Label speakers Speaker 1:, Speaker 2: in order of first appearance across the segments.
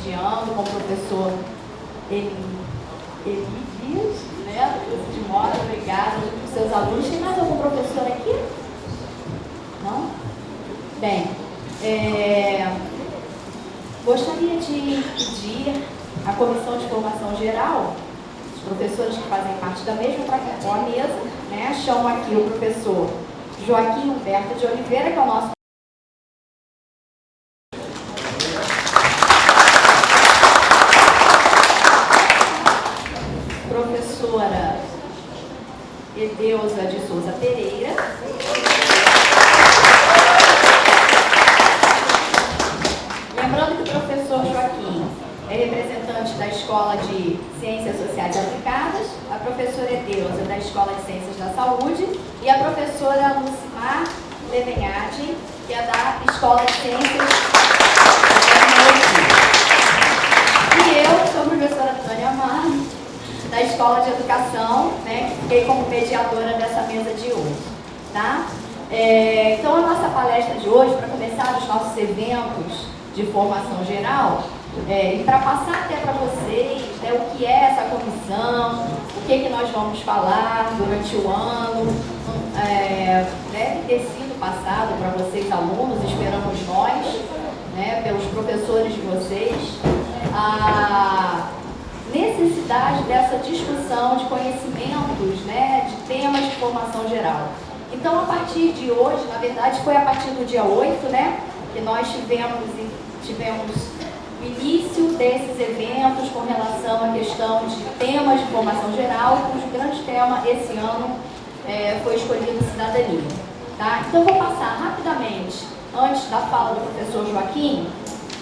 Speaker 1: de ano com o professor Eli Dias, né, do curso de moda. Obrigada aos seus alunos. Tem mais algum professor aqui? Não? Bem, gostaria de pedir à Comissão de Formação Geral, os professores que fazem parte da mesma, para compor a mesa, né? Chamo aqui o professor Joaquim Humberto de Oliveira, que é o nosso professora Edeusa de Souza Pereira, lembrando que o professor Joaquim é representante da Escola de Ciências Sociais Aplicadas, a professora Edeusa da Escola de Ciências da Saúde e a professora Lucimar Levenhati, que é da Escola de Ciências da Tecnologia. E eu sou a professora Tânia Amar, da Escola de Educação, né, que fiquei como mediadora dessa mesa de hoje. Tá? Então, a nossa palestra de hoje, para começar os nossos eventos de formação geral, e para passar até para vocês, né, o que é essa comissão, o que nós vamos falar durante o ano, deve ter sido passado para vocês alunos, esperamos nós, né, pelos professores de vocês, a necessidade dessa discussão de conhecimentos, né, de temas de formação geral. Então, a partir de hoje, na verdade, foi a partir do dia 8, né, que nós tivemos o início desses eventos com relação à questão de temas de formação geral, cujo grande tema esse ano foi escolhido cidadania. Tá? Então, vou passar rapidamente, antes da fala do professor Joaquim,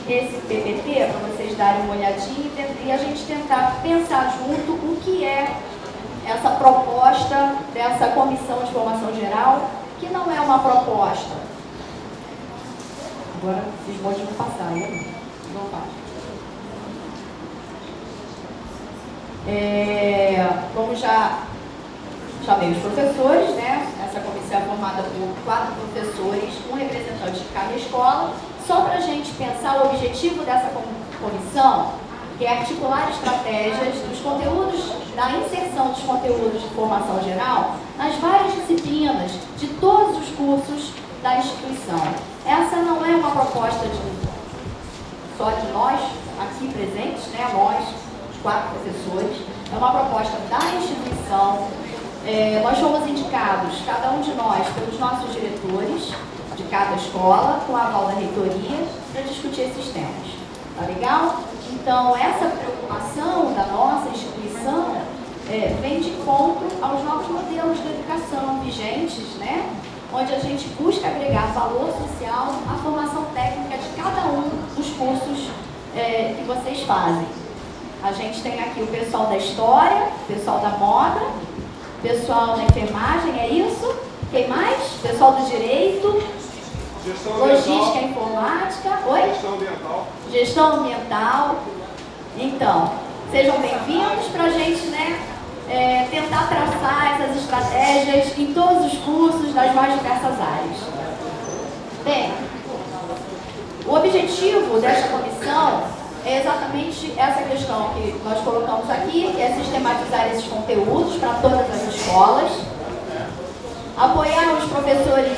Speaker 1: esse PPT, para vocês darem uma olhadinha e a gente tentar pensar junto o que é essa proposta dessa comissão de formação geral, que não é uma proposta. Agora, vocês podem passar, né? Não faz. Como já chamei os professores, né? Essa comissão é formada por 4 professores, um representante de cada escola. Só para a gente pensar o objetivo dessa comissão, que é articular estratégias dos conteúdos, da inserção dos conteúdos de formação geral nas várias disciplinas de todos os cursos da instituição. Essa não é uma proposta só de nós, aqui presentes, né, nós, os 4 professores, é uma proposta da instituição. Nós fomos indicados, cada um de nós, pelos nossos diretores de cada escola, com a aval da reitoria, para discutir esses temas. Tá legal? Então, essa preocupação da nossa instituição vem de encontro aos novos modelos de educação vigentes, né? Onde a gente busca agregar valor social à formação técnica de cada um dos cursos que vocês fazem. A gente tem aqui o pessoal da história, o pessoal da moda, o pessoal da enfermagem, é isso? Quem mais? Pessoal do direito, logística e informática. Oi?
Speaker 2: Gestão ambiental.
Speaker 1: Gestão ambiental. Então, sejam bem-vindos para a gente, né, tentar traçar essas estratégias em todos os cursos das mais diversas áreas. Bem, o objetivo desta comissão é exatamente essa questão que nós colocamos aqui, que é sistematizar esses conteúdos para todas as escolas, apoiar os professores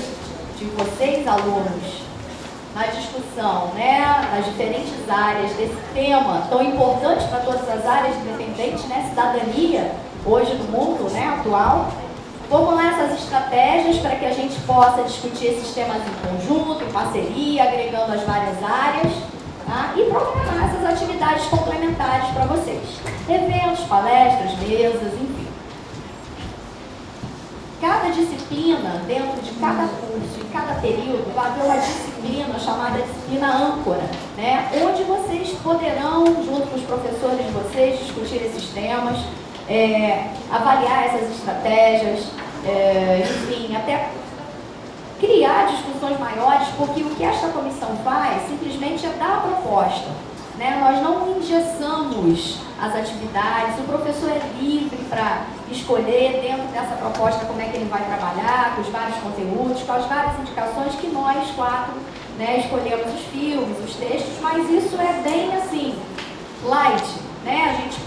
Speaker 1: de vocês, alunos, na discussão, né, nas diferentes áreas desse tema tão importante para todas as áreas, independente, né, cidadania, hoje no mundo, né, atual. Formular essas estratégias para que a gente possa discutir esses temas em conjunto, em parceria, agregando as várias áreas, tá? E programar essas atividades complementares para vocês. Eventos, palestras, mesas, enfim. Cada disciplina, dentro de cada curso, em cada período, vai haver uma disciplina chamada disciplina âncora, né? Onde vocês poderão, junto com os professores de vocês, discutir esses temas, avaliar essas estratégias, enfim, até criar discussões maiores, porque o que esta comissão faz simplesmente é dar a proposta, né? Nós não engessamos as atividades, o professor é livre para escolher dentro dessa proposta como é que ele vai trabalhar, com os vários conteúdos, com as várias indicações que nós 4, né, escolhemos os filmes, os textos, mas isso é bem assim, light, né? A gente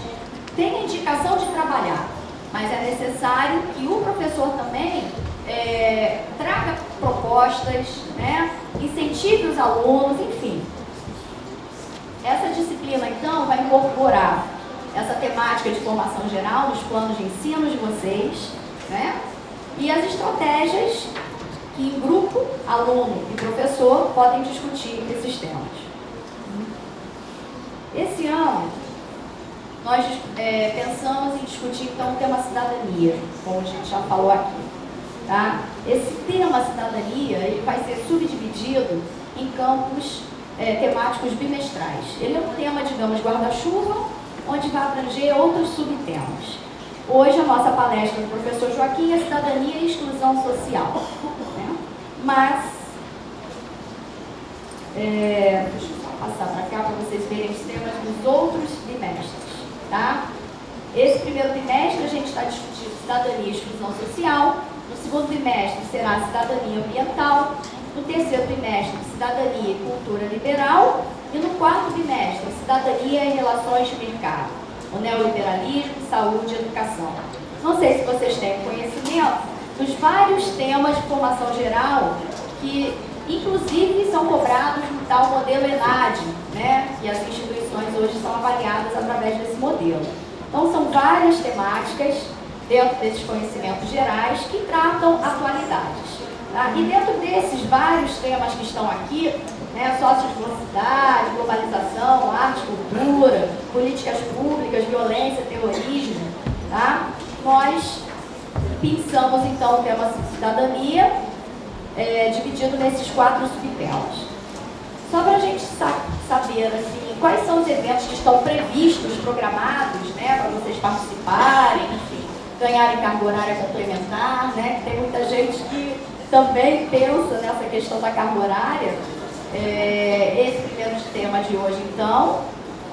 Speaker 1: tem a indicação de trabalhar, mas é necessário que o professor também traga propostas, né? Incentive os alunos, enfim. Essa disciplina, então, vai incorporar essa temática de formação geral nos planos de ensino de vocês, né? E as estratégias que em grupo, aluno e professor, podem discutir esses temas. Esse ano, nós pensamos em discutir, então, o tema cidadania, como a gente já falou aqui. Tá? Esse tema cidadania ele vai ser subdividido em campos temáticos bimestrais. Ele é um tema, digamos, guarda-chuva, onde vai abranger outros subtemas. Hoje, a nossa palestra do professor Joaquim é cidadania e exclusão social. Né? Mas, deixa eu só passar para cá para vocês verem os temas dos outros bimestres. Tá? Esse primeiro bimestre a gente está discutindo cidadania e exclusão social. No segundo bimestre será cidadania ambiental. No terceiro bimestre, cidadania e cultura liberal. E no quarto bimestre, cidadania e relações de mercado. O neoliberalismo, saúde e educação. Não sei se vocês têm conhecimento dos vários temas de formação geral que, inclusive, são cobrados no tal modelo ENAD, né? E as instituições hoje são avaliadas através desse modelo. Então, são várias temáticas dentro desses conhecimentos gerais que tratam atualidades. Tá? E dentro desses vários temas que estão aqui, né, sociodiversidade, globalização, arte, cultura, políticas públicas, violência, terrorismo, tá? Nós pensamos então o tema cidadania, dividido nesses 4 subtemas. Só para a gente saber assim, quais são os eventos que estão previstos, programados, né, para vocês participarem, enfim, ganharem carga horária complementar, né, que tem muita gente que também pensa nessa questão da carga horária. Esse primeiro tema de hoje, então.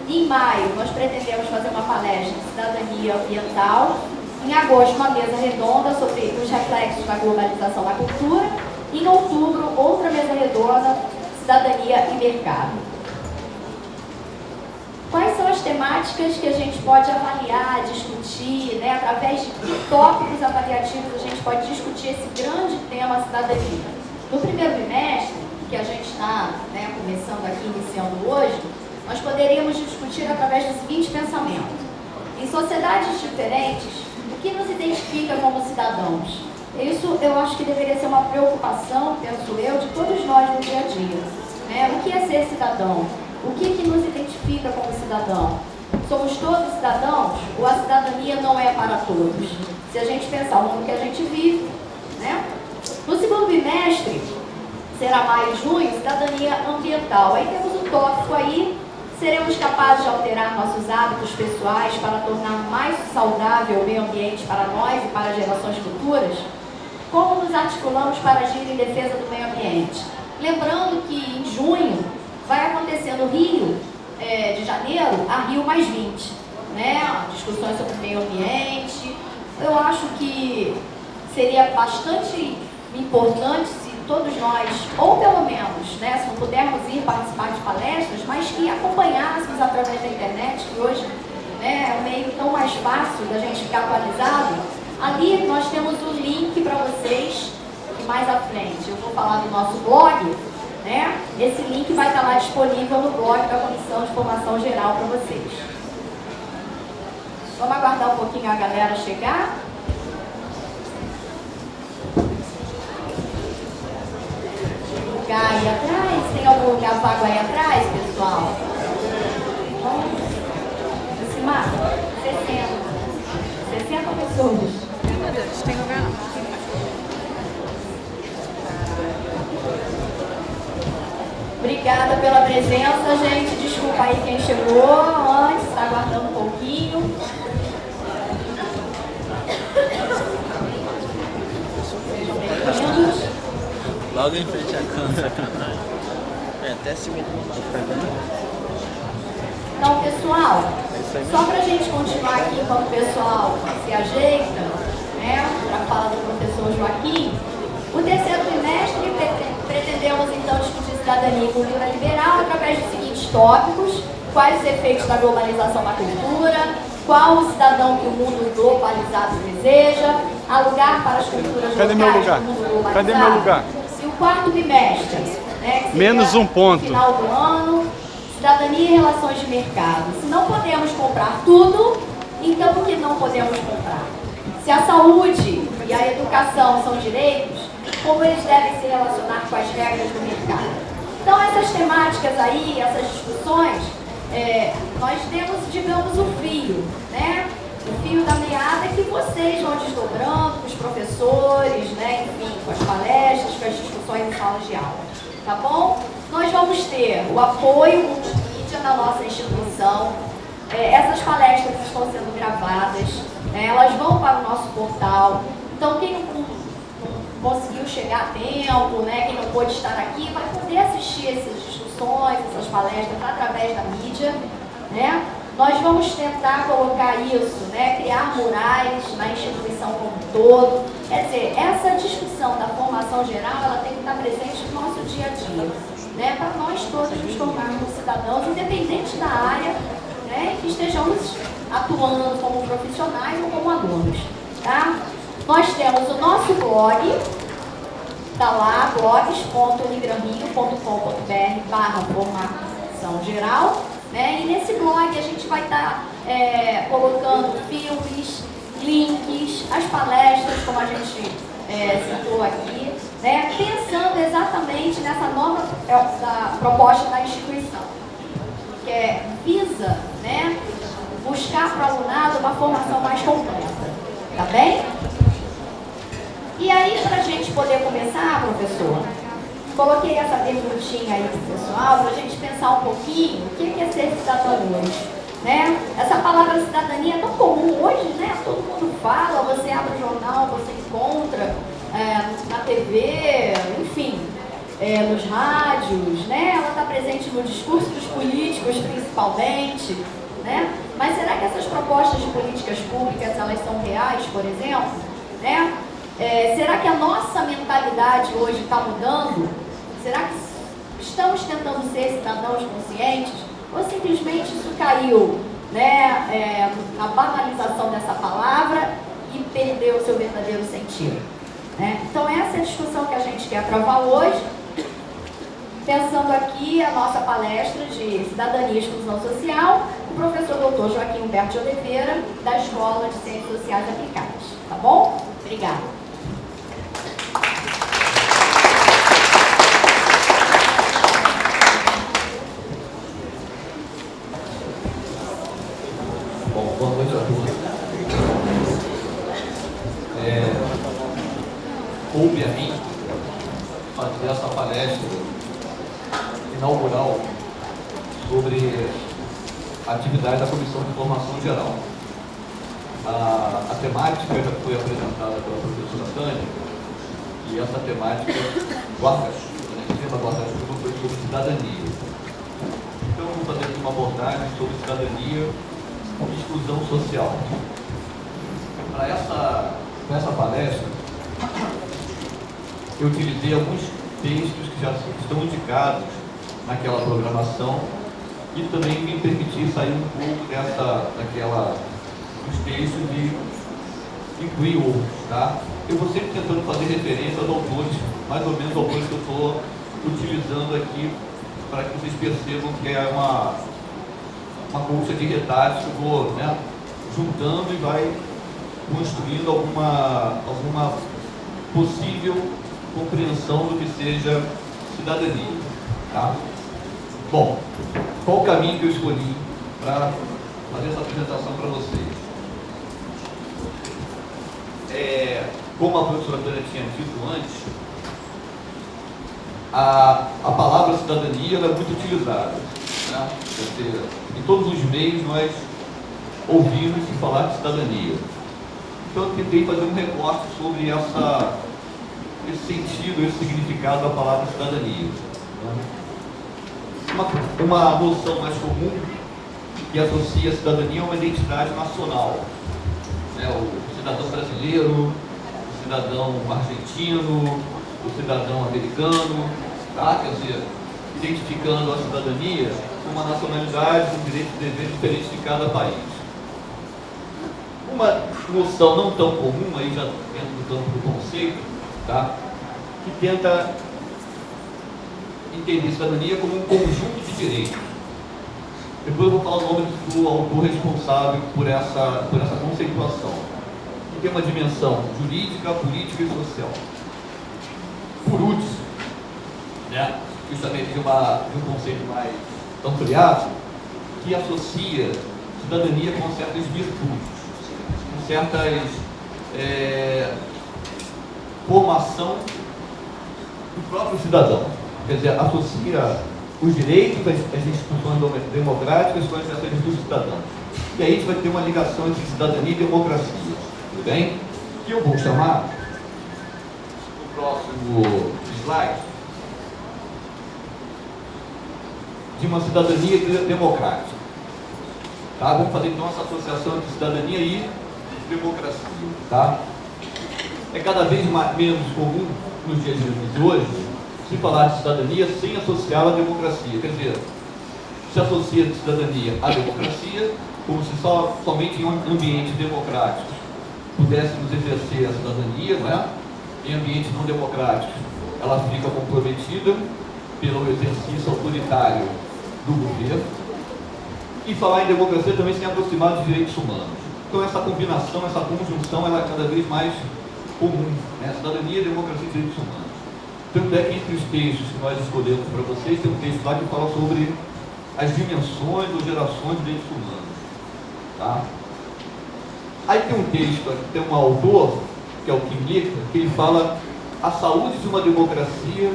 Speaker 1: Em maio, nós pretendemos fazer uma palestra de cidadania ambiental. Em agosto, uma mesa redonda sobre os reflexos da globalização na cultura. Em outubro, outra mesa redonda, cidadania e mercado. Quais são as temáticas que a gente pode avaliar, discutir, né? Através de tópicos avaliativos, a gente pode discutir esse grande tema cidadania. No primeiro bimestre, que a gente está, né, começando aqui, iniciando hoje, nós poderíamos discutir através do seguinte pensamento. Em sociedades diferentes, o que nos identifica como cidadãos? Isso eu acho que deveria ser uma preocupação, penso eu, de todos nós no dia a dia. Né? O que é ser cidadão? O que nos identifica como cidadão? Somos todos cidadãos ou a cidadania não é para todos? Se a gente pensar o mundo que a gente vive, né? No segundo bimestre, será maio e junho, cidadania ambiental. Aí temos um tópico aí, seremos capazes de alterar nossos hábitos pessoais para tornar mais saudável o meio ambiente para nós e para gerações futuras? Como nos articulamos para agir em defesa do meio ambiente? Lembrando que em junho vai acontecer no Rio de Janeiro a Rio +20, né? Discussões sobre o meio ambiente. Eu acho que seria bastante importante se todos nós, ou pelo menos, né, se não pudermos ir participar de palestras, mas que acompanhássemos através da internet, que hoje, né, é um meio tão mais fácil da gente ficar atualizado. Ali nós temos um link para vocês, que mais à frente eu vou falar do nosso blog, né? Esse link vai estar lá disponível no blog da Comissão de Formação Geral para vocês. Vamos aguardar um pouquinho a galera chegar. Lugar aí atrás? Tem algum lugar vago aí atrás, pessoal? Vamos aproximar? 60 pessoas.
Speaker 2: Meu Deus, tem lugar não.
Speaker 1: Obrigada pela presença, gente. Desculpa aí quem chegou antes, está aguardando um pouquinho. Sejam bem-vindos.
Speaker 3: Logo em frente à câmera. Até segundo.
Speaker 1: Então, pessoal, só para a gente continuar aqui enquanto o pessoal se ajeita, né, para a fala do professor Joaquim, o terceiro trimestre pretendemos então discutir cidadania e cultura liberal através dos seguintes tópicos. quais os efeitos da globalização na cultura, qual o cidadão que o mundo globalizado deseja, há lugar para as culturas locais no mundo globalizado.
Speaker 2: Cadê meu lugar?
Speaker 1: E o quarto bimestre, né, que
Speaker 2: menos um ponto.
Speaker 1: no final do ano, cidadania e relações de mercado. Se não podemos comprar tudo, então por que não podemos comprar? Se a saúde e a educação são direitos, como eles devem se relacionar com as regras do mercado? Então essas temáticas aí, essas discussões, nós temos, digamos, o fio, né? O fio da meada que vocês vão desdobrando com os professores, né? Enfim, com as palestras, com as discussões em salas de aula, tá bom? Nós vamos ter o apoio multimídia na nossa instituição. Essas palestras estão sendo gravadas, né? Elas vão para o nosso portal. Então, quem não conseguiu chegar a tempo, né? Quem não pôde estar aqui, vai poder assistir essas discussões, essas palestras através da mídia, né? Nós vamos tentar colocar isso, né? Criar murais na instituição como um todo. Quer dizer, essa discussão da formação geral, ela tem que estar presente no nosso dia a dia, né? Para nós todos nos tornarmos cidadãos, independente da área, né? Que estejamos atuando como profissionais ou como alunos, tá? Nós temos o nosso blog, tá lá, blogs.unigranrio.com.br/formação geral, né? E nesse blog a gente vai estar colocando filmes, links, as palestras, como a gente citou aqui, né? Pensando exatamente nessa nova proposta da instituição, que visa, né, buscar para o alunado uma formação mais completa, tá bem? E aí, para a gente poder começar, professor, coloquei essa perguntinha aí pro pessoal, para a gente pensar um pouquinho o que é ser cidadão hoje, né? Essa palavra cidadania é tão comum hoje, né? Todo mundo fala, você abre o jornal, você encontra na TV, enfim, nos rádios, né? Ela está presente no discurso dos políticos, principalmente, né? Mas será que essas propostas de políticas públicas, elas são reais, por exemplo, né? Será que a nossa mentalidade hoje está mudando? Será que estamos tentando ser cidadãos conscientes? Ou simplesmente isso caiu, né, na banalização dessa palavra e perdeu o seu verdadeiro sentido, né? Então essa é a discussão que a gente quer travar hoje, pensando aqui a nossa palestra de Cidadania e Exclusão Social, o professor Dr. Joaquim Humberto de Oliveira, da Escola de Ciências Sociais Aplicadas. Tá bom? Obrigada.
Speaker 4: Boa noite a todos. Coube a mim fazer essa palestra inaugural sobre a atividade da Comissão de Formação Geral. A temática já foi apresentada pela professora Tânia, e essa temática guarda-chuva, né? O tema guarda-chuva foi sobre cidadania. Então, eu vou fazer aqui uma abordagem sobre cidadania e exclusão social. Para essa palestra, eu utilizei alguns textos que já estão indicados naquela programação e também me permiti sair um pouco dos textos e incluir outros, tá? Eu vou sempre tentando fazer referência aos autores, mais ou menos autores que eu estou utilizando aqui, para que vocês percebam que é uma colcha de retalhos que eu vou, né, juntando e vai construindo alguma possível compreensão do que seja cidadania, tá? Bom, qual o caminho que eu escolhi para fazer essa apresentação para vocês? Como a professora Tânia tinha dito antes, a palavra cidadania é muito utilizada, né? Quer dizer, em todos os meios nós ouvimos se falar de cidadania. Então eu tentei fazer um recorte sobre esse sentido, esse significado da palavra cidadania. Uma noção mais comum que associa a cidadania a uma identidade nacional, né? O cidadão brasileiro, o cidadão argentino, o cidadão americano, tá? Quer dizer, identificando a cidadania como uma nacionalidade, com direitos e deveres diferentes de cada país. Uma noção não tão comum, aí já dentro do campo do conceito, tá? Que tenta entender cidadania como um conjunto de direitos. Depois eu vou falar o nome do autor responsável por essa conceituação, que tem uma dimensão jurídica, política e social. Por último, né, justamente de um conceito mais ampliado, que associa cidadania com certas virtudes, com certas formação do próprio cidadão. Quer dizer, associa os direitos, as instituições democráticas com essas virtudes cidadãs. E aí a gente vai ter uma ligação entre cidadania e democracia, tudo bem? Que eu vou chamar, no próximo slide, de uma cidadania democrática. Tá? Vamos fazer então essa associação entre cidadania e democracia. Tá? É cada vez menos comum nos dias de hoje se falar de cidadania sem associá-la à democracia. Quer dizer, se associa de cidadania à democracia como se somente em ambientes democráticos pudéssemos exercer a cidadania, não é? Em ambientes não democráticos ela fica comprometida pelo exercício autoritário do governo. E falar em democracia também sem aproximar dos direitos humanos. Então essa combinação, essa conjunção, ela é cada vez mais comum, né? Cidadania, democracia e direitos humanos. Tanto é que entre os textos que nós escolhemos para vocês, tem um texto lá que fala sobre as dimensões ou gerações de direitos humanos. Tá? Aí tem um texto, tem um autor, que é o Kim Licker, que ele fala: a saúde de uma democracia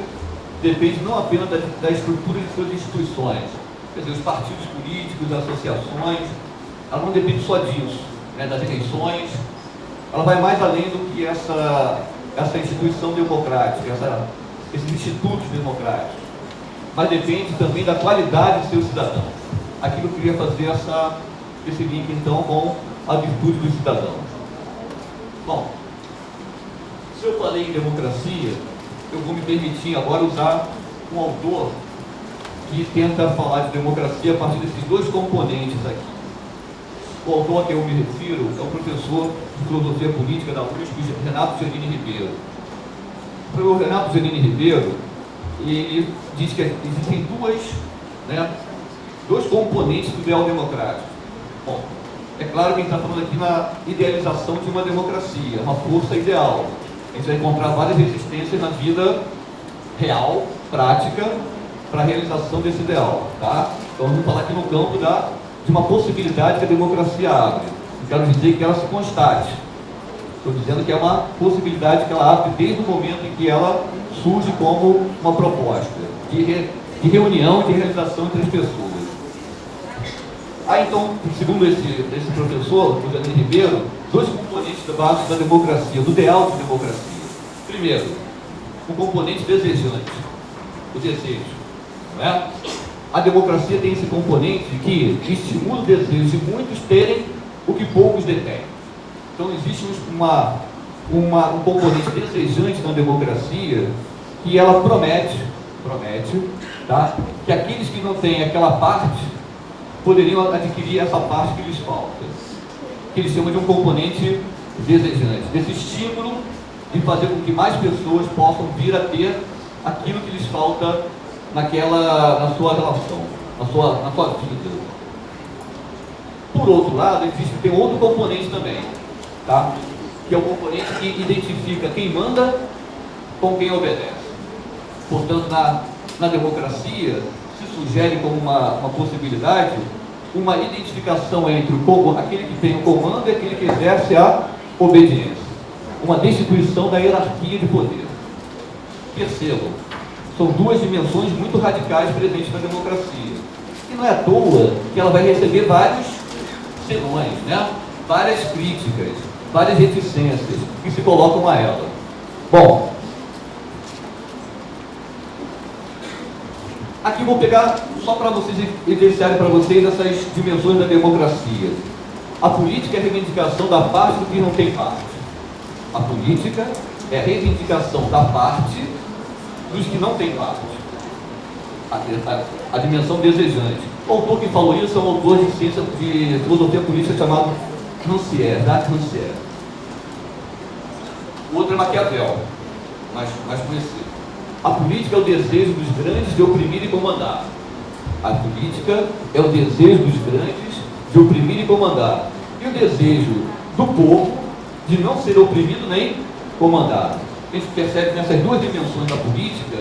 Speaker 4: depende não apenas da estrutura de suas instituições, quer dizer, os partidos políticos, as associações, ela não depende só disso, né, das eleições, ela vai mais além do que essa instituição democrática, esses institutos democráticos, mas depende também da qualidade de seus cidadãos. Aqui eu queria fazer esse link então com a virtude dos cidadãos. Bom, se eu falei em democracia, eu vou me permitir agora usar um autor que tenta falar de democracia a partir desses dois componentes aqui. O autor a que eu me refiro é o professor de filosofia política da USP, Renato Giannini Ribeiro. O Renato Giannini Ribeiro, ele diz que existem dois componentes do ideal democrático. Bom, é claro que a gente está falando aqui na idealização de uma democracia, uma força ideal. A gente vai encontrar várias resistências na vida real, prática, para a realização desse ideal. Tá? Então vamos falar aqui no campo de uma possibilidade que a democracia abre. Não quero dizer que ela se constate. Estou dizendo que é uma possibilidade que ela abre desde o momento em que ela surge como uma proposta de reunião e de realização entre as pessoas. Então, segundo esse professor, o Giannini Ribeiro, dois componentes básicos da democracia, do ideal de democracia. Primeiro, o componente desejante, o desejo. Não é? A democracia tem esse componente que estimula o desejo de muitos terem o que poucos detêm. Então existe um componente desejante na democracia que ela promete, tá? Que aqueles que não têm aquela parte poderiam adquirir essa parte que lhes falta, que eles chamam de um componente desejante, desse estímulo de fazer com que mais pessoas possam vir a ter aquilo que lhes falta na sua relação, na sua vida. Por outro lado, tem outro componente também, tá? Que é o componente que identifica quem manda com quem obedece. Portanto, na democracia, se sugere como uma possibilidade uma identificação entre aquele que tem o comando e aquele que exerce a obediência. Uma destituição da hierarquia de poder. Percebam, são duas dimensões muito radicais presentes na democracia. E não é à toa que ela vai receber vários senões, né? Várias críticas, várias reticências que se colocam a ela. Bom, aqui vou pegar só para vocês evidenciarem para vocês essas dimensões da democracia. A política é a reivindicação da parte do que não tem parte. A política é a reivindicação da parte dos que não têm parte. a dimensão desejante. O autor que falou isso é um autor de ciência de filosofia política chamado Rancière, Jacques Rancière. O outro é Maquiavel, mais conhecido. A política é o desejo dos grandes de oprimir e comandar. A política é o desejo dos grandes de oprimir e comandar. E o desejo do povo de não ser oprimido nem comandado. A gente percebe nessas duas dimensões da política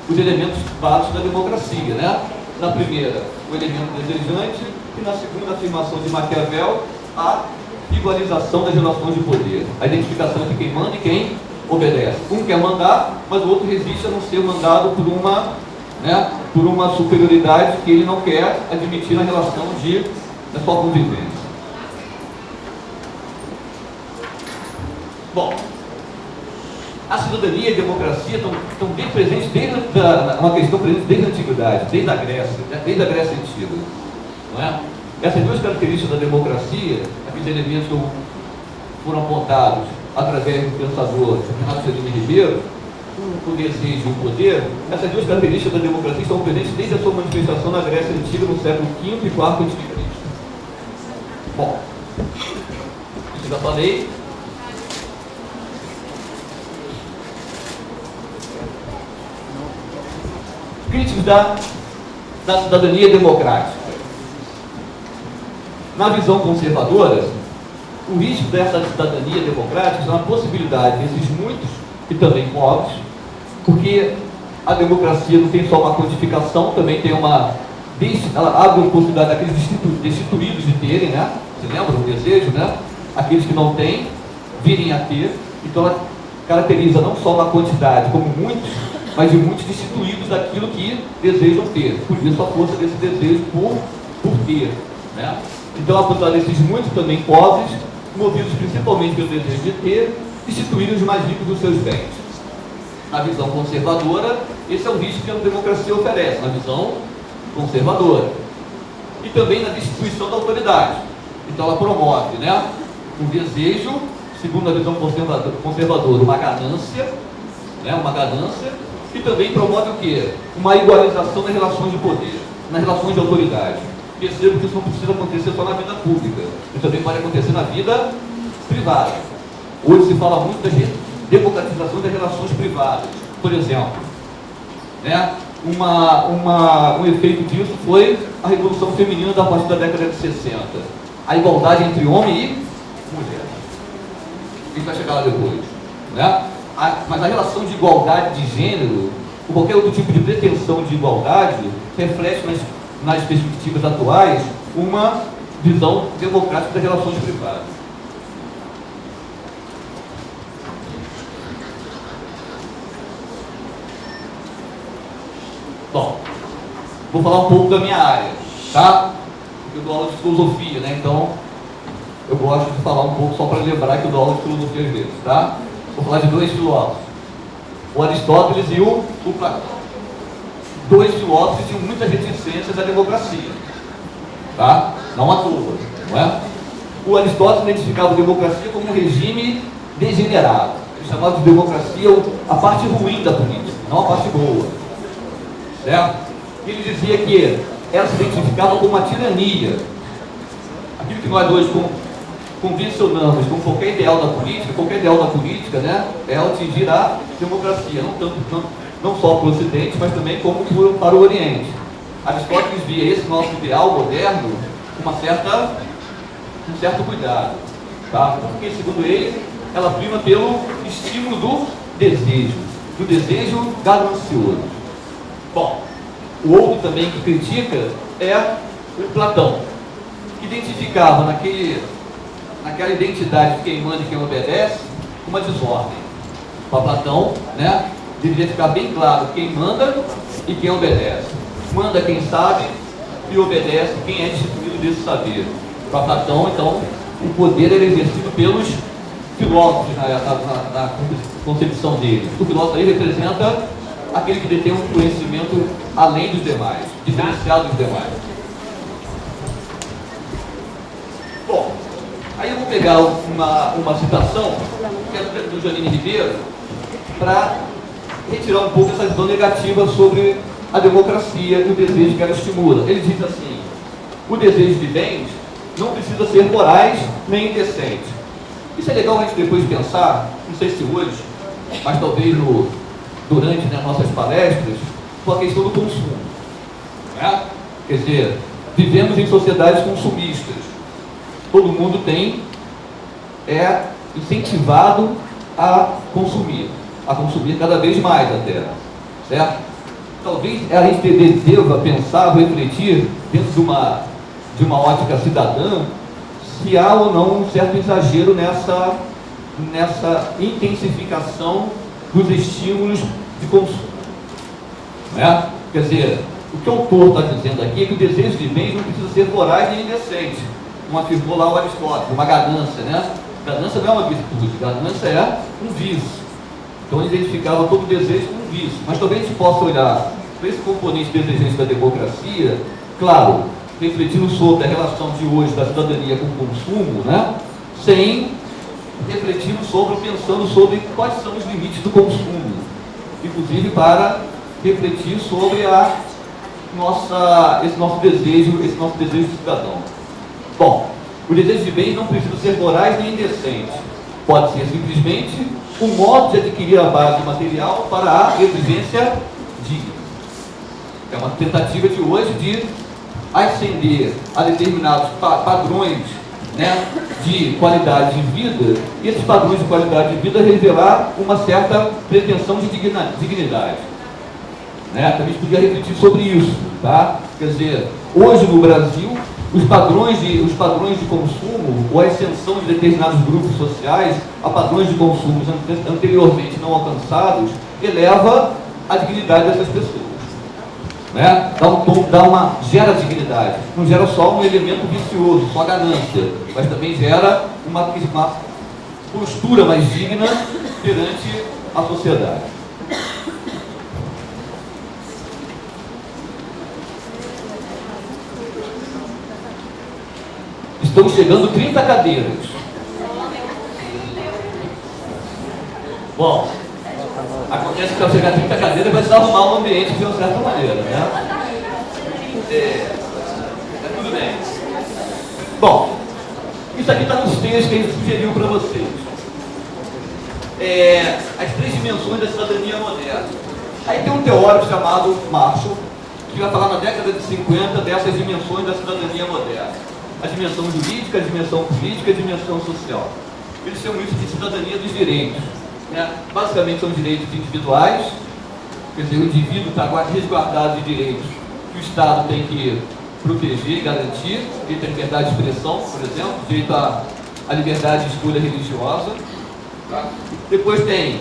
Speaker 4: os elementos básicos da democracia, né? Na primeira, o elemento desejante, e na segunda, a afirmação de Maquiavel, a igualização das relações de poder, a identificação entre quem manda e quem obedece. Um quer mandar, mas o outro resiste a não ser mandado por uma superioridade que ele não quer admitir na relação da sua convivência. Bom, a cidadania e a democracia estão bem presentes uma questão presente desde a antiguidade, desde a Grécia Antiga. Não é? Essas duas características da democracia, aqueles elementos que foram apontados através do pensador Renato Celino Ribeiro, o desejo e o poder, essas duas características da democracia estão presentes desde a sua manifestação na Grécia Antiga no século V e IV a.C. Bom, isso eu já falei. Críticos da cidadania democrática. Na visão conservadora, o risco dessa cidadania democrática é uma possibilidade desses muitos e também pobres, porque a democracia não tem só uma codificação, também tem ela abre a possibilidade daqueles destituídos de terem, né? Você lembra o desejo, né? Aqueles que não têm, virem a ter. Então ela caracteriza não só uma quantidade, como muitos, mas de muitos destituídos daquilo que desejam ter. Por isso a força desse desejo por ter, né? Então a possibilidade desses muitos também pobres, movidos principalmente pelo desejo de ter, destituírem os mais ricos dos seus bens. Na visão conservadora, esse é o risco que a democracia oferece, na visão conservadora. E também na destituição da autoridade. Então ela promove, né, um desejo, segundo a visão conservadora, uma ganância, e também promove o quê? Uma igualização nas relações de poder, nas relações de autoridade. Percebo que isso não precisa acontecer só na vida pública, isso também pode acontecer na vida privada. Hoje se fala muito da democratização das relações privadas. Por exemplo, né, um efeito disso foi a Revolução Feminina a partir da década de 60. A igualdade entre homem e mulher. A gente vai chegar lá depois, né? Mas a relação de igualdade de gênero, ou qualquer outro tipo de pretensão de igualdade, reflete nas perspectivas atuais uma visão democrática das relações privadas. Bom, vou falar um pouco da minha área, tá? Eu dou aula de filosofia, né? Então, eu gosto de falar um pouco só para lembrar que eu dou aula de filosofia às vezes, tá? Vou falar de dois filósofos, o Aristóteles e o Platão. Dois filósofos que tinham muitas reticências à democracia, tá? Não à toa, não é? O Aristóteles identificava a democracia como um regime degenerado. Ele chamava de democracia a parte ruim da política, não a parte boa, certo? Ele dizia que ela se identificava como uma tirania. Aquilo que nós hoje convencionamos com qualquer ideal da política, né, é atingir a democracia, não só para o Ocidente, mas também como para o Oriente. Aristóteles via esse nosso ideal moderno com um certo cuidado, tá? Porque, segundo ele, ela prima pelo estímulo do desejo ganancioso. Bom, o outro também que critica é o Platão, que identificava naquela identidade de quem manda e quem obedece uma desordem. Para Platão, né, deveria ficar bem claro quem manda e quem obedece. Manda quem sabe e obedece quem é destituído desse saber. Para Platão, então, o poder era exercido pelos filósofos na concepção dele. O filósofo aí representa aquele que detém um conhecimento além dos demais, diferenciado dos demais. Bom, aí eu vou pegar uma citação, que é do Janine Ribeiro, para retirar um pouco essa visão negativa sobre a democracia e o desejo que ela estimula. Ele diz assim: o desejo de bens não precisa ser morais nem indecente. Isso é legal a gente depois pensar, não sei se hoje, mas talvez durante, né, nossas palestras, com a questão do consumo. Né? Quer dizer, vivemos em sociedades consumistas. Todo mundo é incentivado a consumir cada vez mais até, certo? Talvez a gente deva pensar, refletir, dentro de uma ótica cidadã, se há ou não um certo exagero nessa intensificação dos estímulos de consumo. Né? Quer dizer, o que o autor está dizendo aqui é que o desejo de bens não precisa ser voraz nem indecente, como afirmou lá o Aristóteles, uma ganância, né? Ganância não é uma virtude, ganância é um vício. Então ele identificava todo desejo como um vício. Mas talvez a gente possa olhar para esse componente desejante da democracia, claro, refletindo sobre a relação de hoje da cidadania com o consumo, né? Sem refletindo pensando sobre quais são os limites do consumo, inclusive para refletir sobre esse nosso desejo cidadão. Bom, o desejo de bens não precisa ser morais nem indecente. Pode ser simplesmente um modo de adquirir a base material para a exigência digna. É uma tentativa de hoje de ascender a determinados padrões, né, de qualidade de vida, e esses padrões de qualidade de vida revelar uma certa pretensão de dignidade. Né? Também podia refletir sobre isso, tá? Quer dizer, hoje no Brasil, os padrões de consumo, ou a ascensão de determinados grupos sociais a padrões de consumo anteriormente não alcançados, eleva a dignidade dessas pessoas. Né? Gera dignidade, não gera só um elemento vicioso, só ganância, mas também gera uma postura mais digna perante a sociedade. Estão chegando 30 cadeiras. Bom, acontece que ao chegar 30 cadeiras vai desarrumar o ambiente de uma certa maneira, né? Tudo bem. Bom, isso aqui está nos textos que a gente sugeriu para vocês. As 3 dimensões da cidadania moderna. Aí tem um teórico chamado Marshall, que vai falar na década de 50 dessas dimensões da cidadania moderna. A dimensão jurídica, a dimensão política e a dimensão social. Eles chamam isso de cidadania dos direitos. Né? Basicamente são direitos individuais, quer dizer, o indivíduo está resguardado de direitos que o Estado tem que proteger e garantir, direito à liberdade de expressão, por exemplo, direito à liberdade de escolha religiosa. Tá? Depois tem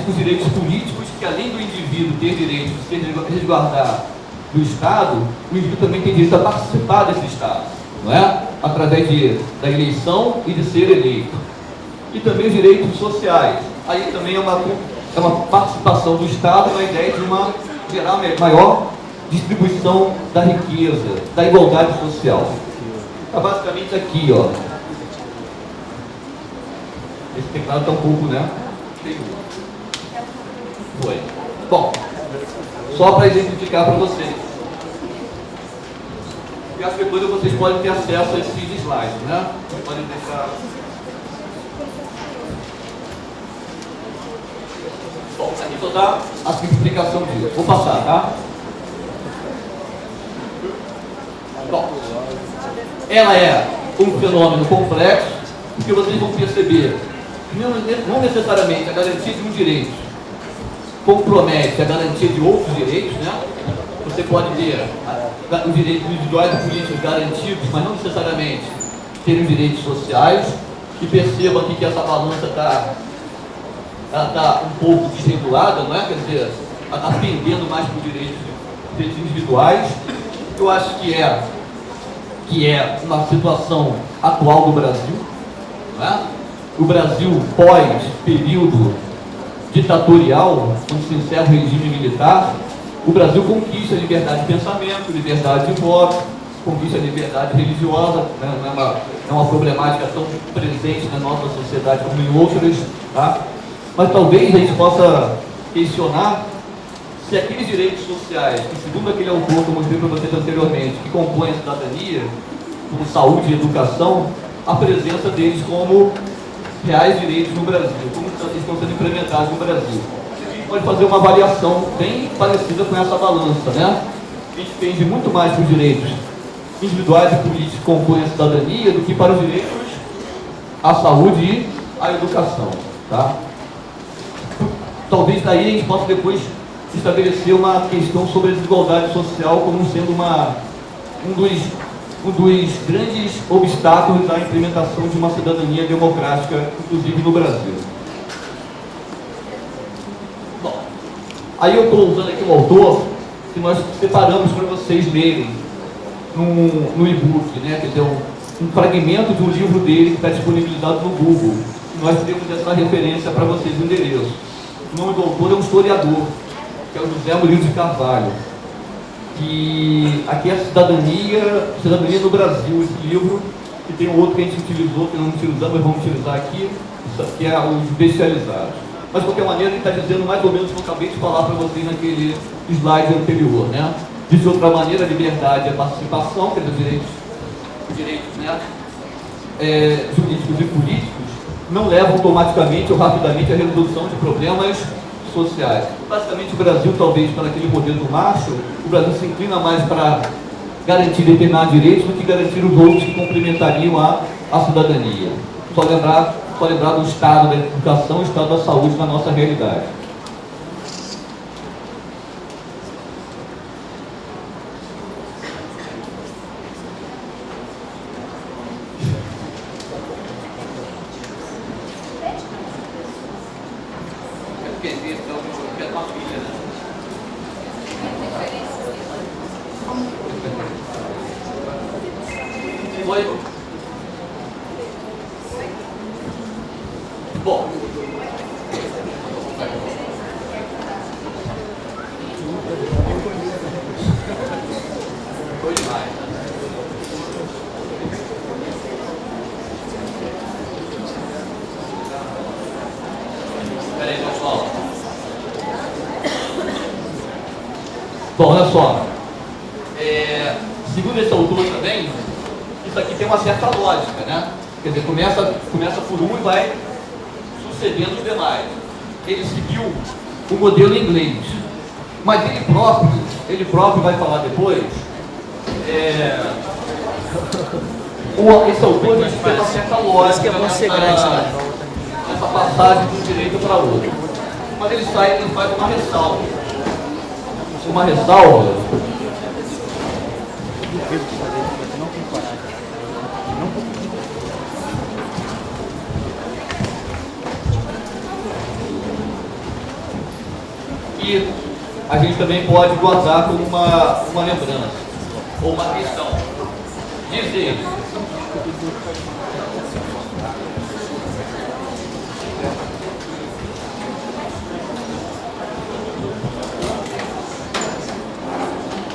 Speaker 4: os direitos políticos, que além do indivíduo ter direito de se resguardar do Estado, o indivíduo também tem direito a participar desse Estado, não é? Através da eleição e de ser eleito. E também os direitos sociais. Aí também é uma participação do Estado na ideia de gerar maior distribuição da riqueza, da igualdade social. Está basicamente aqui, ó. Esse teclado está um pouco, né? Foi. Bom, só para exemplificar para vocês. E acho que depois vocês podem ter acesso a esses slides, né? Vocês podem deixar. Bom, aqui só dá a simplificação disso. Vou passar, tá? Bom, ela é um fenômeno complexo, porque vocês vão perceber que não necessariamente a garantia de um direito compromete a garantia de outros direitos, né? Você pode ter os direitos individuais e políticos garantidos, mas não necessariamente ter os direitos sociais. E perceba aqui que essa balança está um pouco desregulada, não é? Quer dizer, ela está pendendo mais para os direitos individuais. Eu acho que é uma situação atual do Brasil, não é? O Brasil pós-período ditatorial, quando se encerra o regime militar, o Brasil conquista a liberdade de pensamento, liberdade de voto, conquista a liberdade religiosa, né? Não é uma problemática tão presente na nossa sociedade como em outras, tá? Mas talvez a gente possa questionar se aqueles direitos sociais, que segundo aquele autor que eu mostrei para vocês anteriormente, que compõem a cidadania, como saúde e educação, a presença deles como reais direitos no Brasil, como estão sendo implementados no Brasil. A gente pode fazer uma avaliação bem parecida com essa balança, né? A gente pende muito mais para os direitos individuais e políticos que compõem a cidadania do que para os direitos à saúde e à educação, tá? Talvez daí a gente possa depois estabelecer uma questão sobre a desigualdade social como sendo um dos grandes obstáculos da implementação de uma cidadania democrática, inclusive no Brasil. Bom, aí eu estou usando aqui um autor que nós separamos para vocês lerem no e-book, né? Quer dizer, um fragmento de um livro dele que está disponibilizado no Google. Nós temos essa referência para vocês no endereço. O nome do autor é um historiador, que é o José Murilo de Carvalho. E aqui é a cidadania no Brasil, esse livro, que tem um outro que a gente utilizou, que não utilizamos, mas vamos utilizar aqui, que é os especializados. Mas, de qualquer maneira, ele está dizendo mais ou menos o que eu acabei de falar para vocês naquele slide anterior, né? De outra maneira, a liberdade e a participação, quer dizer, os direitos né, jurídicos e políticos, não levam automaticamente ou rapidamente à resolução de problemas sociais. Basicamente, o Brasil, talvez, para aquele modelo Marshall, o Brasil se inclina mais para garantir determinados direitos do que garantir os outros que complementariam a cidadania. Só lembrar do estado da educação e estado da saúde na nossa realidade. Bom, foi demais. Espera aí, pessoal. Bom, olha só. Segundo esse autor também, isso aqui tem uma certa lógica, né? Quer dizer, começa por um e vai sucedendo os demais. Ele seguiu o modelo inglês, mas ele próprio vai falar depois, esse autor diz que tem uma certa lógica nessa passagem de um direito para outro. Mas ele faz uma ressalva. Uma ressalva que a gente também pode guardar como uma lembrança ou uma questão. Diz ele: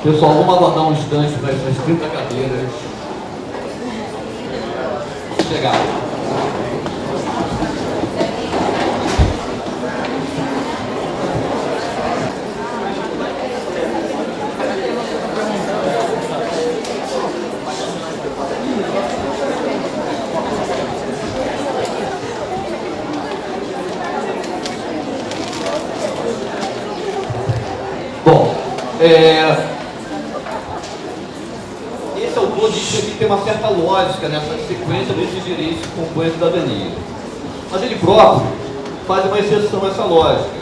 Speaker 4: pessoal, vamos aguardar um instante para essas 30 cadeiras chegar. Bom, esse autor diz que aqui tem uma certa lógica nessa sequência desses direitos que compõem a cidadania. Mas ele próprio faz uma exceção a essa lógica.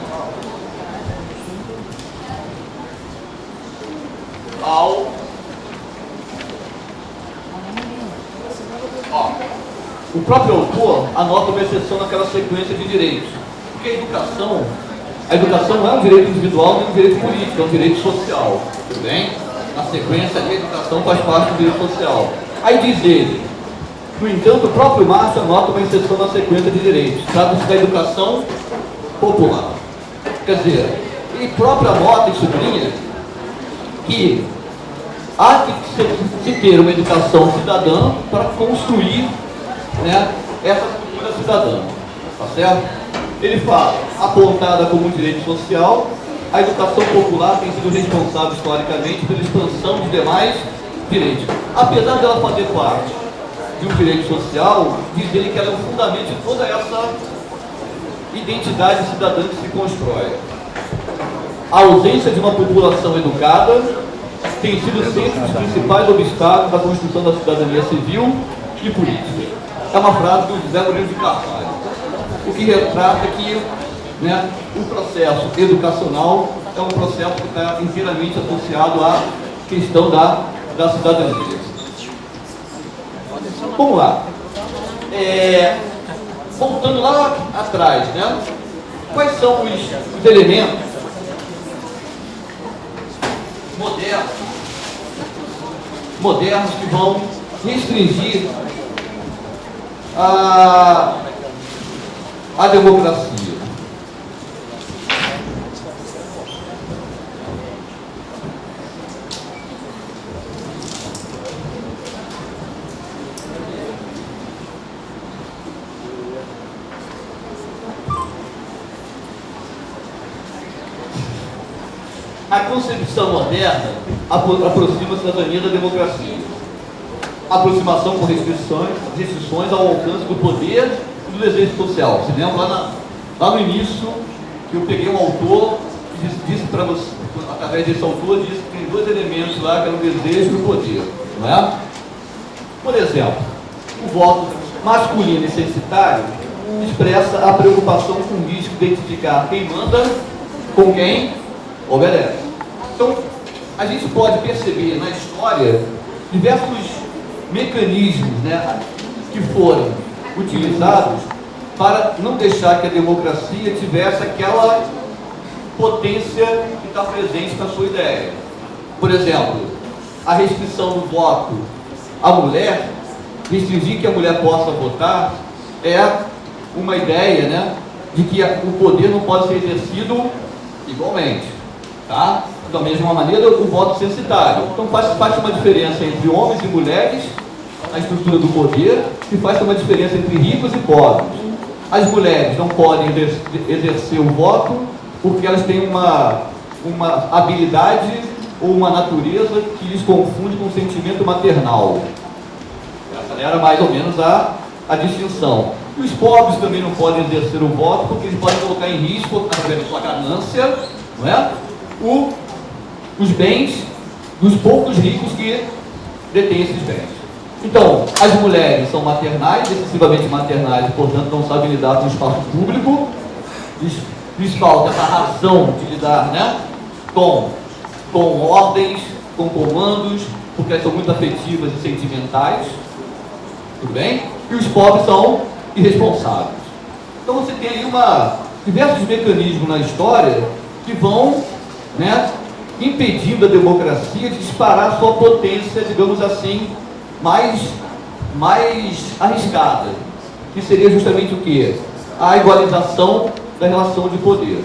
Speaker 4: O próprio autor anota uma exceção naquela sequência de direitos. Porque a educação não é um direito individual nem um direito político, é um direito social. Tudo bem? Na sequência ali, a educação faz parte do direito social. Aí diz ele: no entanto, o próprio Marshall anota uma exceção na sequência de direitos. Trata-se da educação popular. Quer dizer, ele próprio anota e sublinha que há que se ter uma educação cidadã para construir, né, essa cultura cidadã. Tá certo? Ele fala, apontada como um direito social, a educação popular tem sido responsável historicamente pela expansão dos demais direitos. Apesar dela fazer parte de um direito social, diz ele que ela é o fundamento de toda essa identidade cidadã que se constrói. A ausência de uma população educada tem sido sempre um dos principais obstáculos da construção da cidadania civil e política. É uma frase do José Murilo de Carvalho, o que retrata que, né, o processo educacional é um processo que está inteiramente associado à questão da cidadania. Vamos lá. Voltando lá atrás, né? Quais são os elementos modernos que vão restringir a democracia? A concepção moderna aproxima a cidadania da democracia. Aproximação com restrições ao alcance do poder e do desejo social. Você lembra lá no início que eu peguei um autor e disse para você, através desse autor, disse que tem dois elementos lá, que eram o desejo e o poder. Não é? Por exemplo, o voto masculino e censitário expressa a preocupação com o risco de identificar quem manda com quem obedece. Então, a gente pode perceber na história diversos mecanismos, né, que foram utilizados para não deixar que a democracia tivesse aquela potência que está presente na sua ideia. Por exemplo, a restrição do voto à mulher, restringir que a mulher possa votar, é uma ideia, né, de que o poder não pode ser exercido igualmente, tá? Da mesma maneira, o voto censitário. Então faz uma diferença entre homens e mulheres na estrutura do poder e faz uma diferença entre ricos e pobres. As mulheres não podem exercer o voto porque elas têm uma habilidade ou uma natureza que lhes confunde com o sentimento maternal. Essa era mais ou menos a distinção. E os pobres também não podem exercer o voto porque eles podem colocar em risco, através da sua ganância, não é? Os bens dos poucos ricos que detêm esses bens. Então, as mulheres são maternais, excessivamente maternais, portanto não sabem lidar com o espaço público, lhes falta essa razão de lidar, né, com ordens, com comandos, porque elas são muito afetivas e sentimentais, tudo bem? E os pobres são irresponsáveis. Então você tem aí diversos mecanismos na história que vão, né, impedindo a democracia de disparar sua potência, digamos assim, mais arriscada, que seria justamente o quê? A igualização da relação de poder.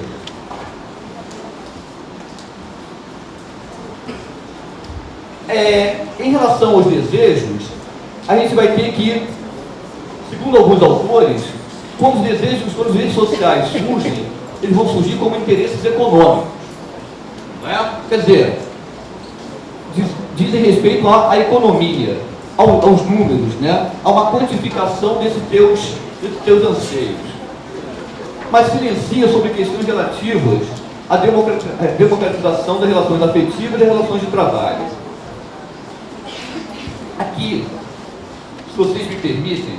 Speaker 4: Em relação aos desejos, a gente vai ter que, segundo alguns autores, quando os desejos, quando os direitos sociais surgem, eles vão surgir como interesses econômicos. Não é? Quer dizer, dizem respeito à economia, aos números, né? A uma quantificação desses teus anseios. Mas silencia sobre questões relativas à democratização das relações afetivas e das relações de trabalho. Aqui, se vocês me permitem,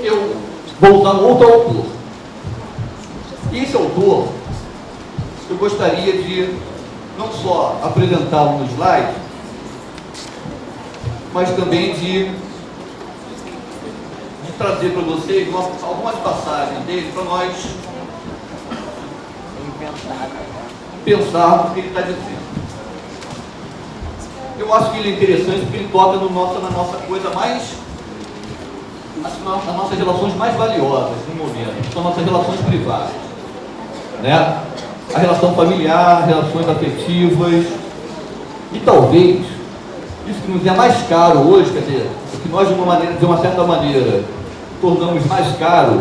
Speaker 4: eu vou usar um outro autor. Esse autor, eu gostaria de não só apresentá-lo no slide, mas também de trazer para vocês algumas passagens dele para nós pensarmos o que ele está dizendo. Eu acho que ele é interessante porque ele toca na nossa coisa mais, nas nossas relações mais valiosas no momento, são nossas relações privadas, né? A relação familiar, relações afetivas, e talvez isso que nos é mais caro hoje, quer dizer, o que nós de uma certa maneira tornamos mais caro,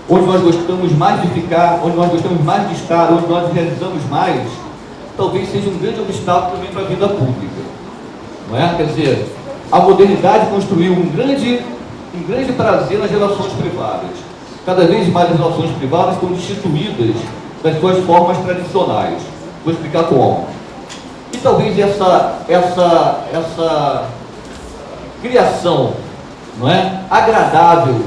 Speaker 4: onde nós gostamos mais de ficar, onde nós gostamos mais de estar, onde nós realizamos mais, talvez seja um grande obstáculo também para a vida pública. Não é? Quer dizer, a modernidade construiu um grande prazer nas relações privadas. Cada vez mais as relações privadas estão destituídas das suas formas tradicionais. Vou explicar como. E talvez essa criação, não é, agradável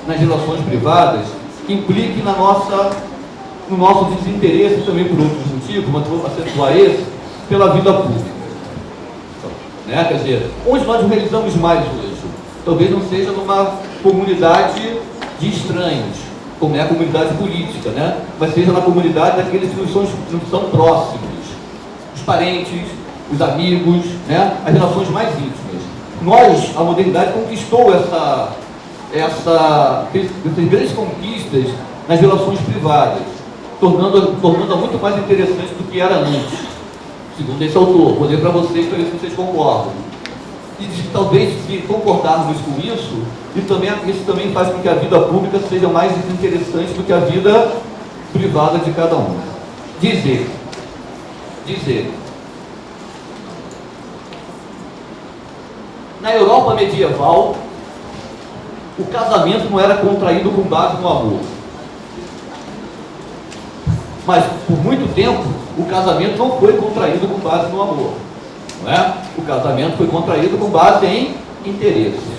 Speaker 4: nas relações privadas implique no nosso desinteresse também por outros motivos, mas vou acentuar esse, pela vida pública. Né? Quer dizer, onde nós realizamos mais hoje? Talvez não seja numa comunidade de estranhos, como é a comunidade política, né? Mas seja na comunidade daqueles que não são próximos, os parentes, os amigos, né? As relações mais íntimas. A modernidade conquistou essas grandes conquistas nas relações privadas, tornando-a muito mais interessante do que era antes, segundo esse autor. Vou ler para vocês ver se vocês concordam. E talvez, se concordarmos com isso, isso também faz com que a vida pública seja mais desinteressante do que a vida privada de cada um. Dizer. Na Europa medieval, o casamento não era contraído com base no amor. Mas, por muito tempo, o casamento não foi contraído com base no amor. Não é? O casamento foi contraído com base em interesses.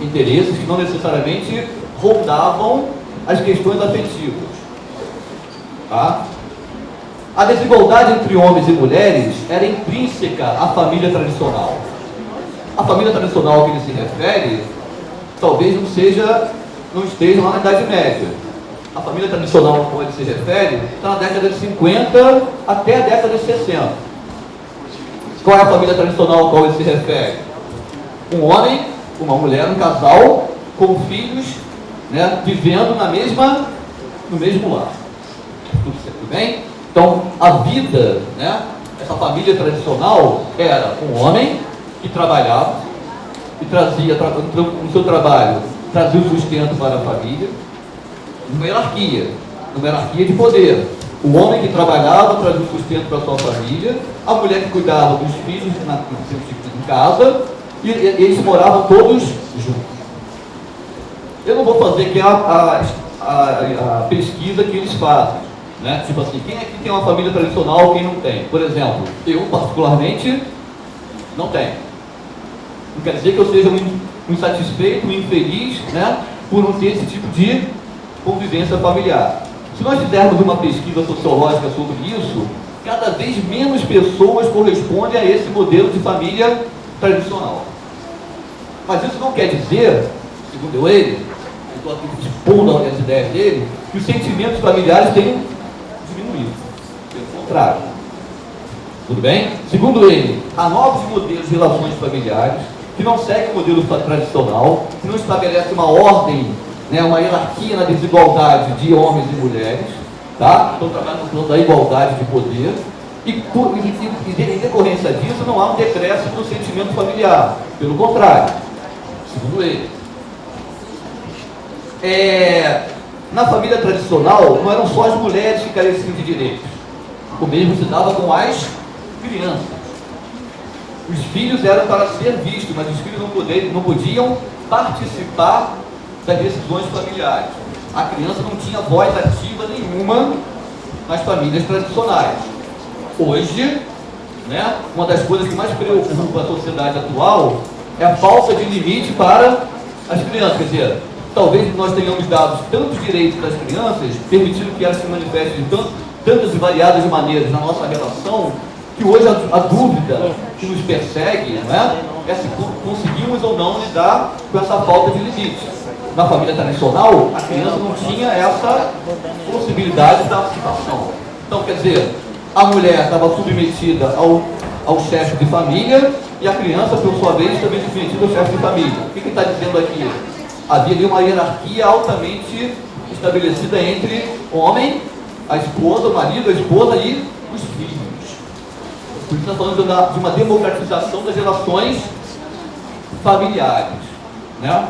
Speaker 4: Interesses que não necessariamente rondavam as questões afetivas. Tá? A desigualdade entre homens e mulheres era intrínseca à família tradicional. A família tradicional a que ele se refere, talvez não esteja lá na Idade Média. A família tradicional a qual ele se refere está na década de 50 até a década de 60. Qual é a família tradicional a qual ele se refere? Um homem, uma mulher, um casal com filhos, né, vivendo no mesmo lar. Tudo bem? Então, a vida, né, essa família tradicional era um homem que trabalhava e trazia no seu trabalho, trazia o sustento para a família, numa hierarquia de poder. O homem que trabalhava trazia o sustento para a sua família, a mulher que cuidava dos filhos em casa, e eles moravam todos juntos. Eu não vou fazer aqui a pesquisa que eles fazem, né? Tipo assim, quem aqui tem uma família tradicional, quem não tem? Por exemplo, eu particularmente não tenho. Não quer dizer que eu seja um insatisfeito, um infeliz, né, por não ter esse tipo de convivência familiar. Se nós fizermos uma pesquisa sociológica sobre isso, cada vez menos pessoas correspondem a esse modelo de família tradicional. Mas isso não quer dizer, segundo ele, eu estou aqui expondo as ideias dele, que os sentimentos familiares tenham diminuído. Pelo contrário. Tudo bem? Segundo ele, há novos modelos de relações familiares que não seguem o modelo tradicional, que não estabelece uma ordem, né, uma hierarquia na desigualdade de homens e mulheres, tá? Estão trabalhando no plano da igualdade de poder, e em decorrência disso não há um decréscimo do sentimento familiar. Pelo contrário, segundo ele. Na família tradicional, não eram só as mulheres que careciam de direitos. O mesmo se dava com as crianças. Os filhos eram para ser vistos, mas os filhos não podiam participar das decisões familiares. A criança não tinha voz ativa nenhuma nas famílias tradicionais. Hoje, né, uma das coisas que mais preocupa a sociedade atual é a falta de limite para as crianças. Quer dizer, talvez nós tenhamos dado tantos direitos das crianças, permitindo que elas se manifestem de tantas e variadas maneiras na nossa relação, que hoje a dúvida que nos persegue, né, é se conseguimos ou não lidar com essa falta de limite. Na família tradicional, a criança não tinha essa possibilidade de participação. Então, quer dizer, a mulher estava submetida ao chefe de família e a criança, por sua vez, também submetida ao chefe de família. O que está dizendo aqui? Havia ali uma hierarquia altamente estabelecida entre o homem, a esposa, o marido, a esposa e os filhos. Por isso, nós falamos de uma democratização das relações familiares, né?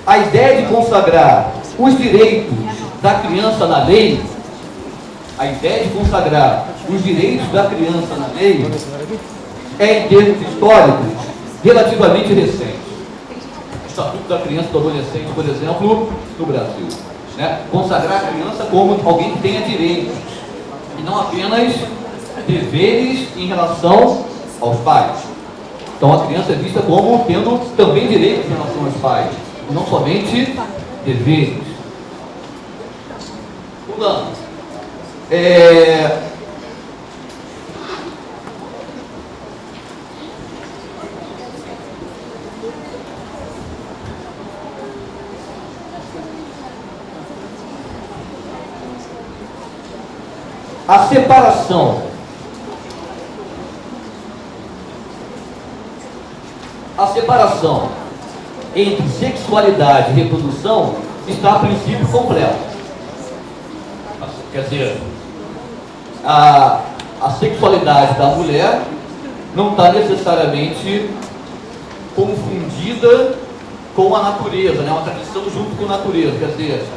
Speaker 4: A ideia de consagrar os direitos da criança na lei, é, em termos históricos, relativamente recente. O Estatuto da Criança e do Adolescente, por exemplo, no Brasil. Né? Consagrar a criança como alguém que tenha direitos, e não apenas deveres em relação aos pais. Então a criança é vista como tendo também direitos em relação aos pais, e não somente deveres. Pulando. A separação entre sexualidade e reprodução está a princípio completa. Quer dizer, a sexualidade da mulher não está necessariamente confundida com a natureza, né? Uma tradição junto com a natureza. Quer dizer,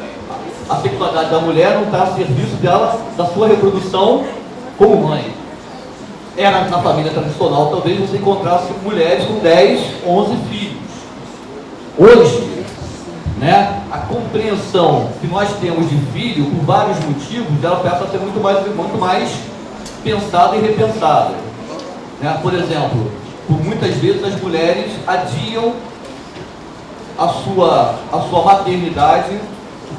Speaker 4: a sexualidade da mulher não está a serviço dela, da sua reprodução como mãe. Era na família tradicional, talvez você encontrasse mulheres com 10, 11 filhos. Hoje, né, a compreensão que nós temos de filho, por vários motivos, ela passa a ser muito mais pensada e repensada. Né? Por exemplo, por muitas vezes as mulheres adiam a sua maternidade,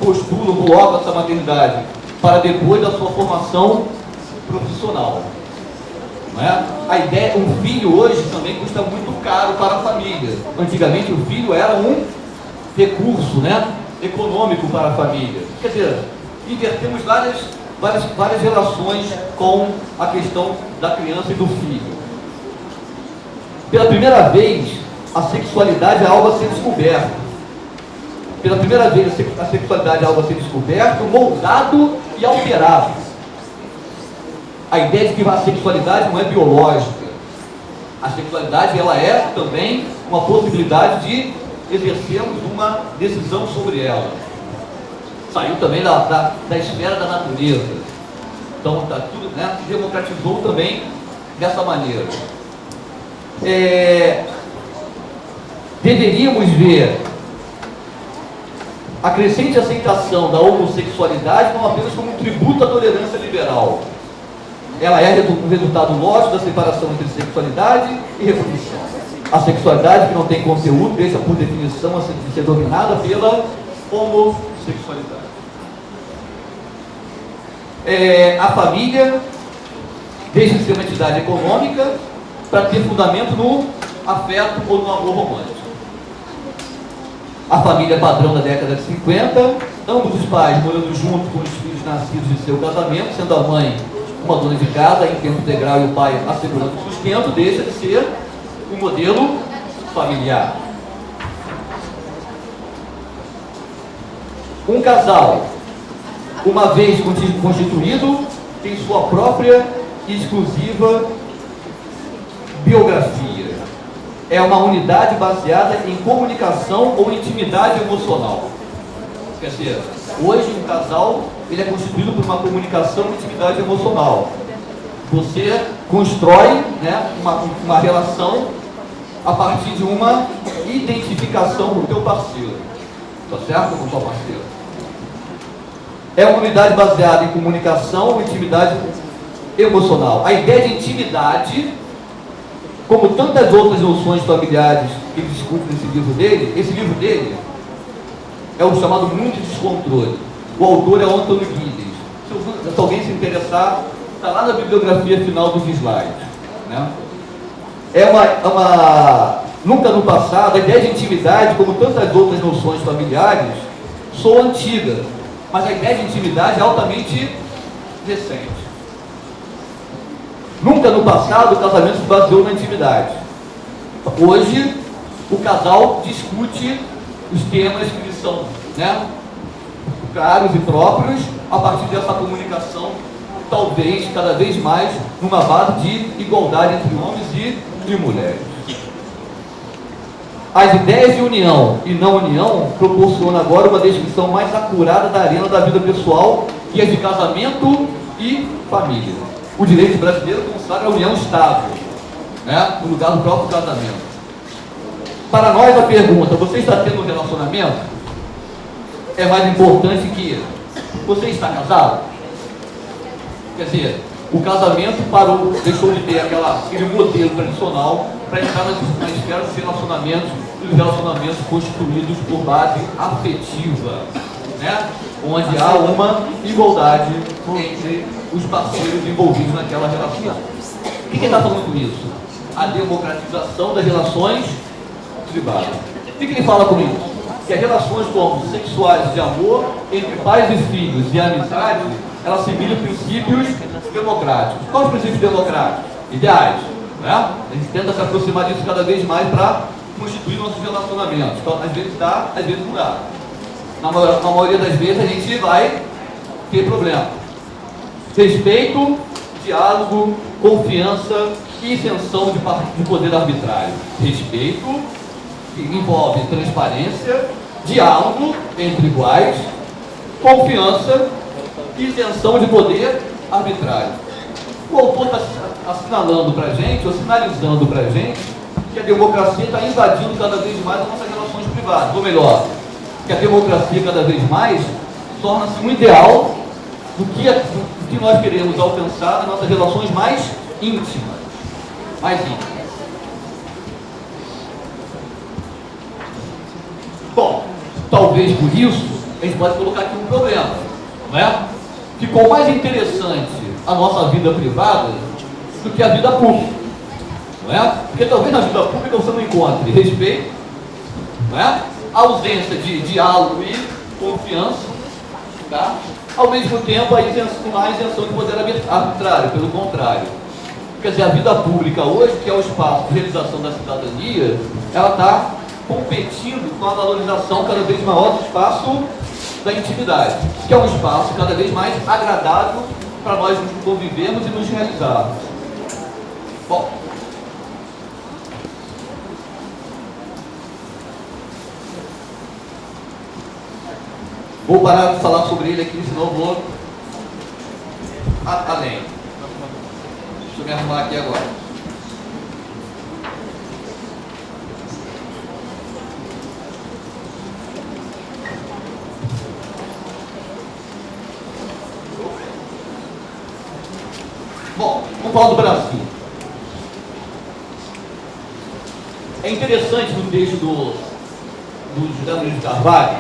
Speaker 4: postulam logo essa maternidade para depois da sua formação profissional. Não é? A ideia, um filho hoje também custa muito caro para a família. Antigamente o filho era um recurso, né, econômico para a família. Quer dizer, invertemos várias relações com a questão da criança e do filho. Pela primeira vez, a sexualidade é algo a ser descoberto. Pela primeira vez, a sexualidade é algo a ser descoberto, moldado e alterado. A ideia de que a sexualidade não é biológica. A sexualidade, ela é também uma possibilidade de exercermos uma decisão sobre ela. Saiu também da esfera da natureza. Então, tudo, né, se democratizou também dessa maneira. Deveríamos ver a crescente aceitação da homossexualidade não apenas como um tributo à tolerância liberal. Ela é um resultado lógico da separação entre sexualidade e reprodução. A sexualidade que não tem conteúdo deixa, por definição, de ser dominada pela homossexualidade. A família deixa de ser uma entidade econômica para ter fundamento no afeto ou no amor romântico. A família padrão da década de 50, ambos os pais morando junto com os filhos nascidos de seu casamento, sendo a mãe uma dona de casa em tempo integral e o pai assegurando o sustento, deixa de ser um modelo familiar. Um casal, uma vez constituído, tem sua própria e exclusiva biografia. É uma unidade baseada em comunicação ou intimidade emocional. Quer dizer, hoje um casal ele é constituído por uma comunicação e intimidade emocional. Você constrói, né, uma relação a partir de uma identificação com o teu parceiro. Tá certo? Com o teu parceiro. É uma unidade baseada em comunicação e intimidade emocional. A ideia de intimidade, como tantas outras noções familiares que ele discute nesse livro dele, esse livro dele é o chamado Mundo de Descontrole. O autor é o Anthony Giddens. Se alguém se interessar, está lá na bibliografia final dos slides. Né? Nunca no passado, a ideia de intimidade, como tantas outras noções familiares, soa antiga, mas a ideia de intimidade é altamente recente. Nunca no passado o casamento se baseou na intimidade. Hoje, o casal discute os temas que lhe são, né, caros e próprios, a partir dessa comunicação, talvez cada vez mais numa base de igualdade entre homens e mulheres. As ideias de união e não união proporcionam agora uma descrição mais acurada da arena da vida pessoal, que é de casamento e família. O direito brasileiro consagra a união estável, né, no lugar do próprio casamento. Para nós a pergunta, você está tendo um relacionamento? É mais importante que você está casado? Quer dizer, o casamento parou, deixou de ter aquele modelo tradicional para entrar na esfera dos relacionamentos, constituídos por base afetiva, né? Onde há uma igualdade entre os parceiros envolvidos naquela relação. O que ele está falando com isso? A democratização das relações privadas. O que ele fala com isso? Que as relações como sexuais de amor entre pais e filhos e amizade, elas seguem princípios democráticos. Quais os princípios democráticos? Ideais, né? A gente tenta se aproximar disso cada vez mais para constituir nossos relacionamentos. Então, às vezes dá, às vezes não dá. Na maioria das vezes a gente vai ter problema. Respeito, diálogo, confiança e isenção de poder arbitrário. Respeito, que envolve transparência, diálogo entre iguais, confiança e isenção de poder arbitrário. O autor está assinalando para a gente, ou sinalizando para a gente, que a democracia está invadindo cada vez mais as nossas relações privadas. Ou melhor, que a democracia cada vez mais torna-se um ideal do que nós queremos alcançar nas nossas relações mais íntimas. Bom, talvez por isso a gente pode colocar aqui um problema, não é? Ficou mais interessante a nossa vida privada do que a vida pública, não é? Porque talvez na vida pública você não encontre respeito, não é? Ausência de diálogo e confiança, tá? Ao mesmo tempo a isenção de poder arbitrário, pelo contrário. Quer dizer, a vida pública hoje, que é o espaço de realização da cidadania, ela está competindo com a valorização cada vez maior do espaço da intimidade, que é um espaço cada vez mais agradável para nós nos convivermos e nos realizarmos. Bom, vou parar de falar sobre ele aqui, senão eu vou além. Deixa eu me arrumar aqui agora. Bom, vamos falar do Brasil. É interessante no texto do José Luiz de Carvalho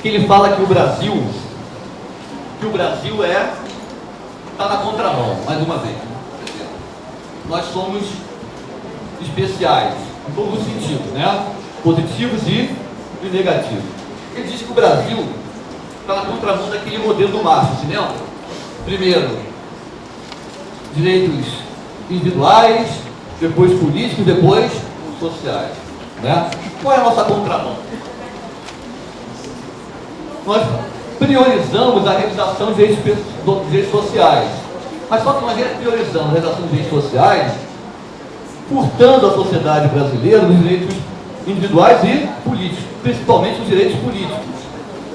Speaker 4: que ele fala que o Brasil está na contramão, mais uma vez. Nós somos especiais, em todos os sentidos, né? Positivos e negativos. Ele diz que o Brasil está na contramão daquele modelo do Márcio, se lembra? Primeiro, direitos individuais, depois políticos, depois sociais, né? Qual é a nossa contramão? Nós priorizamos a realização de direitos sociais, mas só que nós priorizamos a realização de direitos sociais, furtando a sociedade brasileira nos direitos individuais e políticos, principalmente os direitos políticos,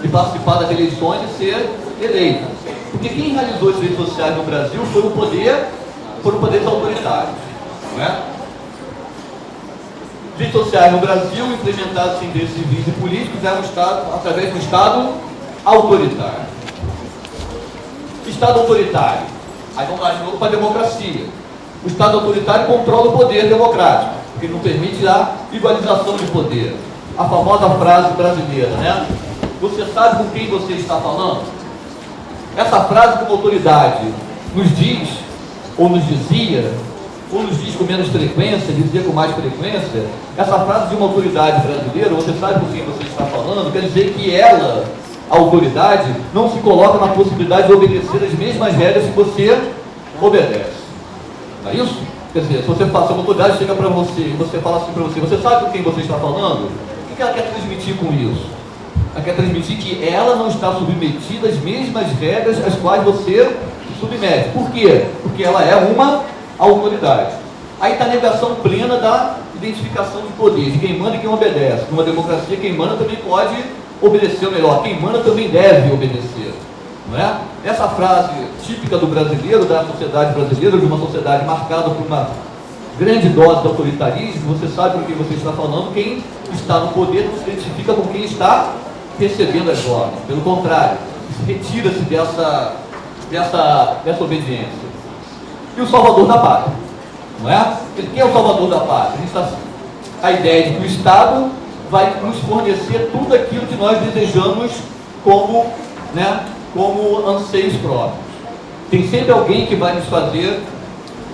Speaker 4: de participar das eleições e ser eleito. Porque quem realizou os direitos sociais no Brasil foram poderes autoritários, não é? Os direitos sociais no Brasil, implementados sem interesses civis e políticos, eram através de um Estado autoritário. Estado autoritário. Aí vamos lá de novo para a democracia. O Estado autoritário controla o poder democrático, porque não permite a igualização de poder. A famosa frase brasileira, né? Você sabe com quem você está falando? Essa frase como autoridade nos diz, ou nos dizia, ou nos diz com menos frequência, dizia com mais frequência, essa frase de uma autoridade brasileira, você sabe com quem você está falando, quer dizer que ela, a autoridade, não se coloca na possibilidade de obedecer as mesmas regras que você obedece. Não é isso? Quer dizer, se você fala, se uma autoridade chega para você e você fala assim para você sabe com quem você está falando? O que ela quer transmitir com isso? Ela quer transmitir que ela não está submetida às mesmas regras às quais você se submete. Por quê? Porque ela é uma autoridade. Aí está a negação plena da identificação de poder, de quem manda e quem obedece. Numa democracia, quem manda também pode obedecer, ou melhor, quem manda também deve obedecer. Não é? Essa frase típica do brasileiro, da sociedade brasileira, de uma sociedade marcada por uma grande dose de autoritarismo, você sabe com quem você está falando, quem está no poder não se identifica com quem está recebendo as ordens. Pelo contrário, retira-se dessa obediência. E o salvador da pátria, não é? Quem é o salvador da pátria? A ideia de que o Estado vai nos fornecer tudo aquilo que nós desejamos como, né, como anseios próprios. Tem sempre alguém que vai nos fazer,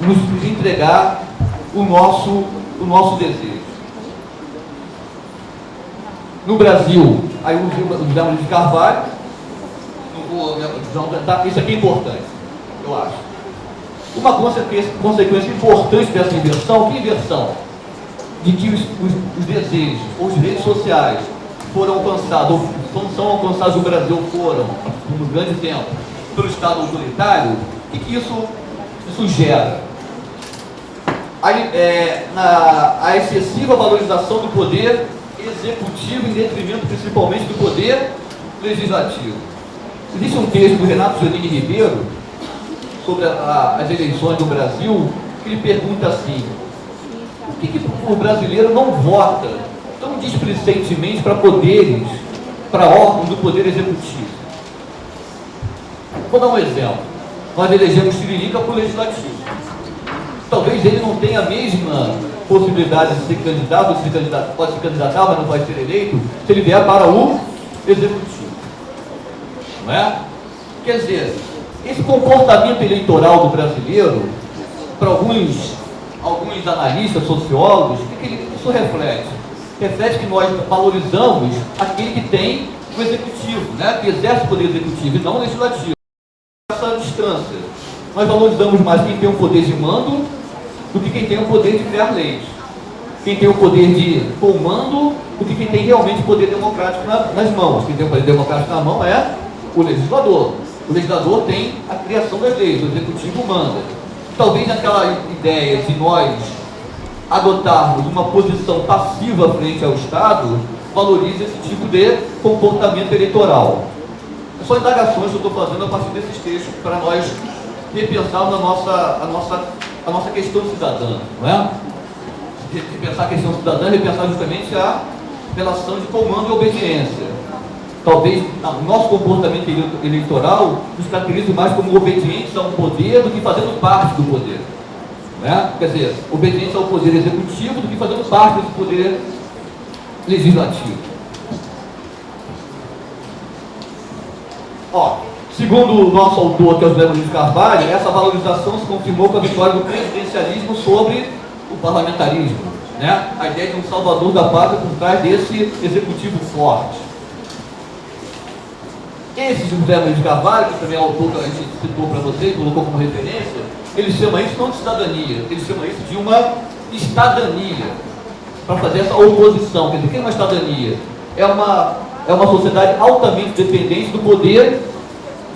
Speaker 4: nos entregar o nosso desejo. No Brasil, aí o José de Carvalho, isso aqui é importante, eu acho. Uma consequência importante dessa inversão, que inversão? De que os desejos, ou os direitos sociais foram alcançados, ou são alcançados no Brasil, foram, por um grande tempo, pelo Estado autoritário, o que isso gera? A excessiva valorização do poder executivo em detrimento principalmente do poder legislativo. Existe um texto do Renato Giannini Ribeiro sobre as eleições do Brasil, que ele pergunta assim: por que o brasileiro não vota tão displicentemente para poderes, para órgãos do poder executivo? Vou dar um exemplo. Nós elegemos Tiririca para o legislativo. Talvez ele não tenha a mesma possibilidade de ser candidato, pode se candidatar, mas não vai ser eleito, se ele vier para o executivo. Não é? Quer dizer, esse comportamento eleitoral do brasileiro, para alguns analistas, sociólogos, o que isso reflete? Reflete que nós valorizamos aquele que tem o executivo, né? Que exerce o poder executivo e não o legislativo. Essa distância. Nós valorizamos mais quem tem o poder de mando do que quem tem o poder de criar leis. Quem tem o poder de comando do que quem tem realmente o poder democrático nas mãos. Quem tem o poder democrático na mão é o legislador. O legislador tem a criação das leis, o executivo manda. Talvez aquela ideia de nós adotarmos uma posição passiva frente ao Estado valorize esse tipo de comportamento eleitoral. São indagações que eu estou fazendo a partir desses textos para nós repensarmos a nossa questão cidadã, não é? Repensar a questão cidadã, repensar justamente a relação de comando e obediência. Talvez o nosso comportamento eleitoral nos caracterize mais como obedientes a um poder do que fazendo parte do poder. Né? Quer dizer, obedientes ao poder executivo do que fazendo parte desse poder legislativo. Segundo o nosso autor, que é o José Luiz Carvalho, essa valorização se confirmou com a vitória do presidencialismo sobre o parlamentarismo. Né? A ideia de um salvador da pátria por trás desse executivo forte. Esse José Luiz Carvalho, que também é o autor que a gente citou para vocês, colocou como referência, ele chama isso não de cidadania, ele chama isso de uma estadania, para fazer essa oposição. Quer dizer, o que é uma estadania? É uma sociedade altamente dependente do poder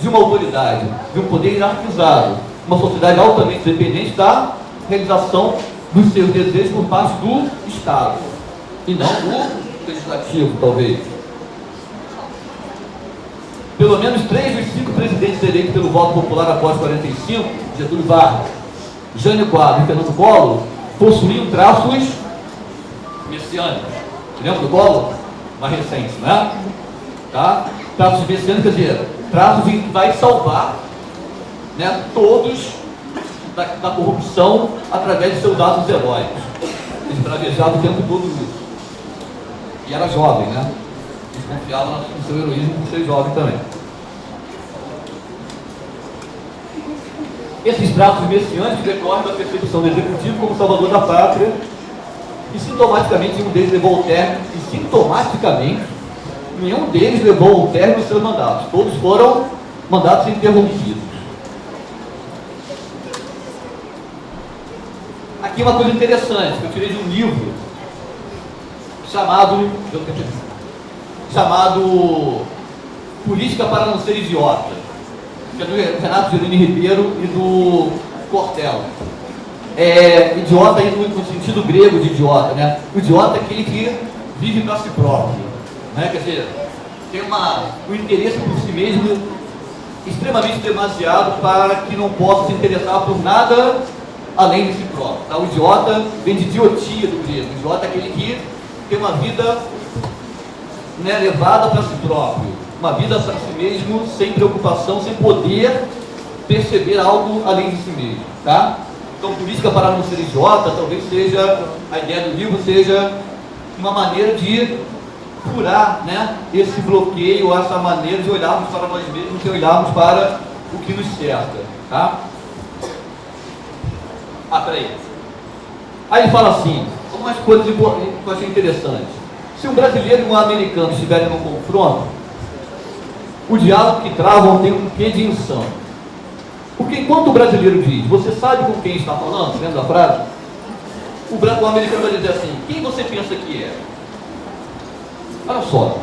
Speaker 4: de uma autoridade, de um poder hierarquizado. Uma sociedade altamente dependente da realização dos seus desejos por parte do Estado, e não do legislativo, talvez. Pelo menos 3 dos 5 presidentes eleitos pelo voto popular após 45, Getúlio Vargas, Jânio Quadros e Fernando Collor, possuíam traços messiânicos. Lembra do Collor? Mais recente, né? Tá? Traços messiânicos, quer dizer, traços que vai salvar, né, todos da corrupção através de seus atos heróicos. Ele travejava o tempo todo isso. E era jovem, né? Confiava no seu heroísmo por ser jovem também. Esses traços messiânicos decorrem da percepção do executivo como salvador da pátria, e sintomaticamente nenhum deles levou ao término, nenhum deles levou ao término dos seus mandatos. Todos foram mandatos interrompidos. Aqui uma coisa interessante, que eu tirei de um livro chamado Política para Não Ser Idiota, que é do Renato Giannini Ribeiro e do Cortella. Idiota aí no sentido grego de idiota, né? O idiota é aquele que vive para si próprio, né? Quer dizer, tem um interesse por si mesmo extremamente demasiado para que não possa se interessar por nada além de si próprio. Tá? O idiota vem de idiotia do grego. O idiota é aquele que tem uma vida, né, levada para si próprio, uma vida para si mesmo, sem preocupação, sem poder perceber algo além de si mesmo. Tá? Então, política para não ser idiota, talvez seja, a ideia do livro seja uma maneira de furar, né, esse bloqueio, essa maneira de olharmos para nós mesmos e olharmos para o que nos cerca. Tá? Peraí. Aí ele fala assim, algumas coisas que eu achei interessantes. Se um brasileiro e um americano estiverem num confronto, o diálogo que travam tem um quê de insano. Porque enquanto o brasileiro diz, você sabe com quem está falando, lembra da frase? O americano vai dizer assim, quem você pensa que é? Olha só,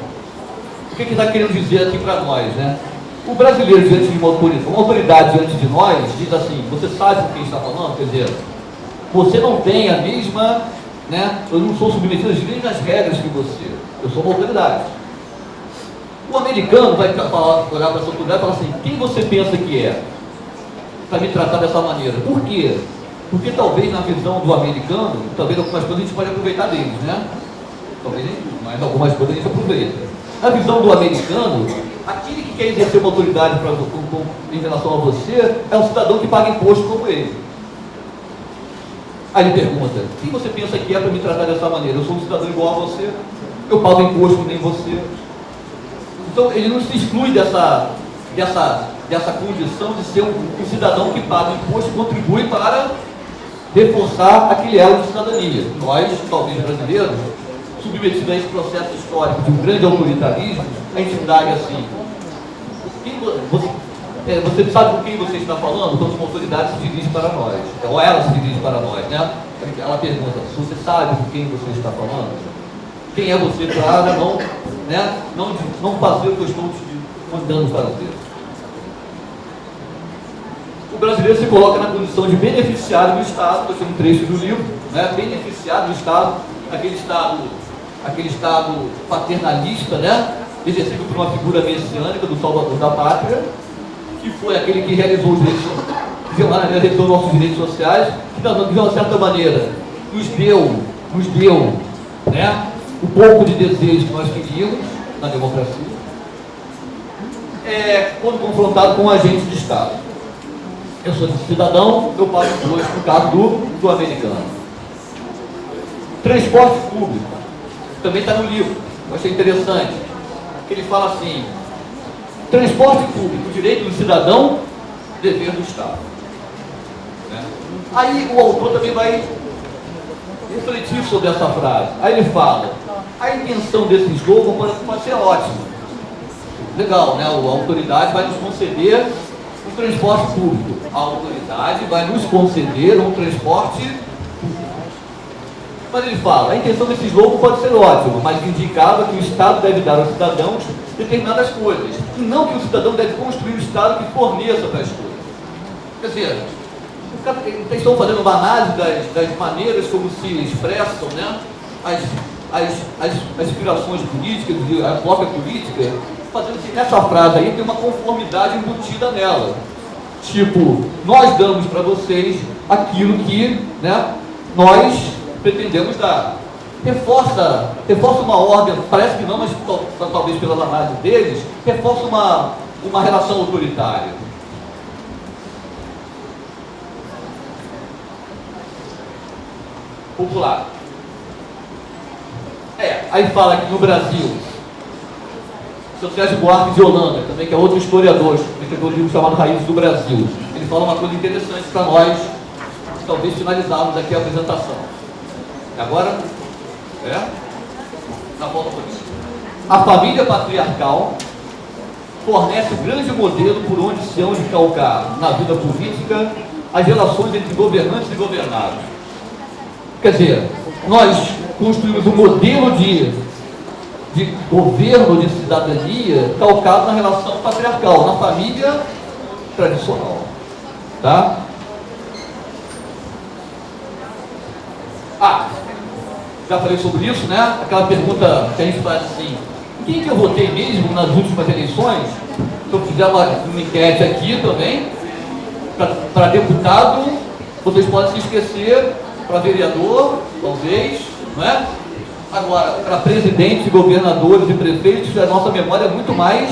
Speaker 4: o que está querendo dizer aqui para nós, né? O brasileiro diante de uma autoridade diante de nós, diz assim, você sabe com quem está falando? Quer dizer, você não tem a mesma, né? Eu não sou submetido às mesmas regras que você, eu sou uma autoridade. O americano vai olhar para essa autoridade e falar assim, quem você pensa que é? Para me tratar dessa maneira. Por quê? Porque talvez na visão do americano, talvez algumas coisas a gente pode aproveitar deles, né? Talvez nem tudo, mas algumas coisas a gente aproveita. Na visão do americano, aquele que quer exercer uma autoridade em relação a você é um cidadão que paga imposto como ele. Aí ele pergunta, quem você pensa que é para me tratar dessa maneira? Eu sou um cidadão igual a você, eu pago imposto nem você. Então ele não se exclui dessa condição de ser um cidadão que paga imposto e contribui para reforçar aquele elo de cidadania. Nós, talvez brasileiros, submetidos a esse processo histórico de um grande autoritarismo, a gente indaga assim, você sabe com quem você está falando? Quando uma autoridade se dirige para nós, ou ela se dirige para nós, né? Ela pergunta, se você sabe com quem você está falando, quem é você para não fazer o que eu estou te mandando fazer? O brasileiro se coloca na condição de beneficiário do Estado, estou tirando um trecho do livro, né? Beneficiário do Estado, aquele Estado paternalista, né? Exercido por uma figura messiânica do Salvador da Pátria, que foi aquele que realizou os realizou nossos direitos sociais, que de uma certa maneira nos deu, né, o pouco de desejo que nós queríamos na democracia, quando confrontado com um agente de Estado. Eu sou cidadão, eu pago imposto, no caso do americano. Transporte público, também está no livro, eu achei interessante. Ele fala assim, transporte público, direito do cidadão, dever do Estado. Né? Aí o autor também vai refletir sobre essa frase. Aí ele fala, a intenção desse slogan pode ser ótima. Legal, né? A autoridade vai nos conceder um transporte público. A autoridade vai nos conceder um transporte público. Mas ele fala, a intenção desse slogan pode ser ótima, mas indicava que o Estado deve dar aos cidadãos determinadas coisas, e não que o cidadão deve construir o Estado que forneça tais coisas. Quer dizer, eles estão fazendo uma análise das maneiras como se expressam, né, as inspirações políticas, a própria política, fazendo que nessa frase aí tem uma conformidade embutida nela. Tipo, nós damos para vocês aquilo que, né, nós pretendemos dar. Reforça uma ordem, parece que não, mas talvez pela análise deles, reforça uma relação autoritária. Popular. Aí fala que no Brasil, seu Sérgio Buarque de Holanda, também que é outro historiador, escreveu um livro chamado Raízes do Brasil. Ele fala uma coisa interessante para nós, talvez finalizarmos aqui a apresentação. Agora, na volta por isso. A família patriarcal fornece o grande modelo por onde se hão de calcar na vida política as relações entre governantes e governados. Quer dizer, nós construímos um modelo de governo, de cidadania, calcado na relação patriarcal, na família tradicional. Tá? Já falei sobre isso, né? Aquela pergunta que a gente faz assim, quem que eu votei mesmo nas últimas eleições? Se eu fizer uma enquete aqui também, para deputado, vocês podem se esquecer, para vereador, talvez, não é? Agora, para presidentes, governadores e prefeitos, a nossa memória é muito mais,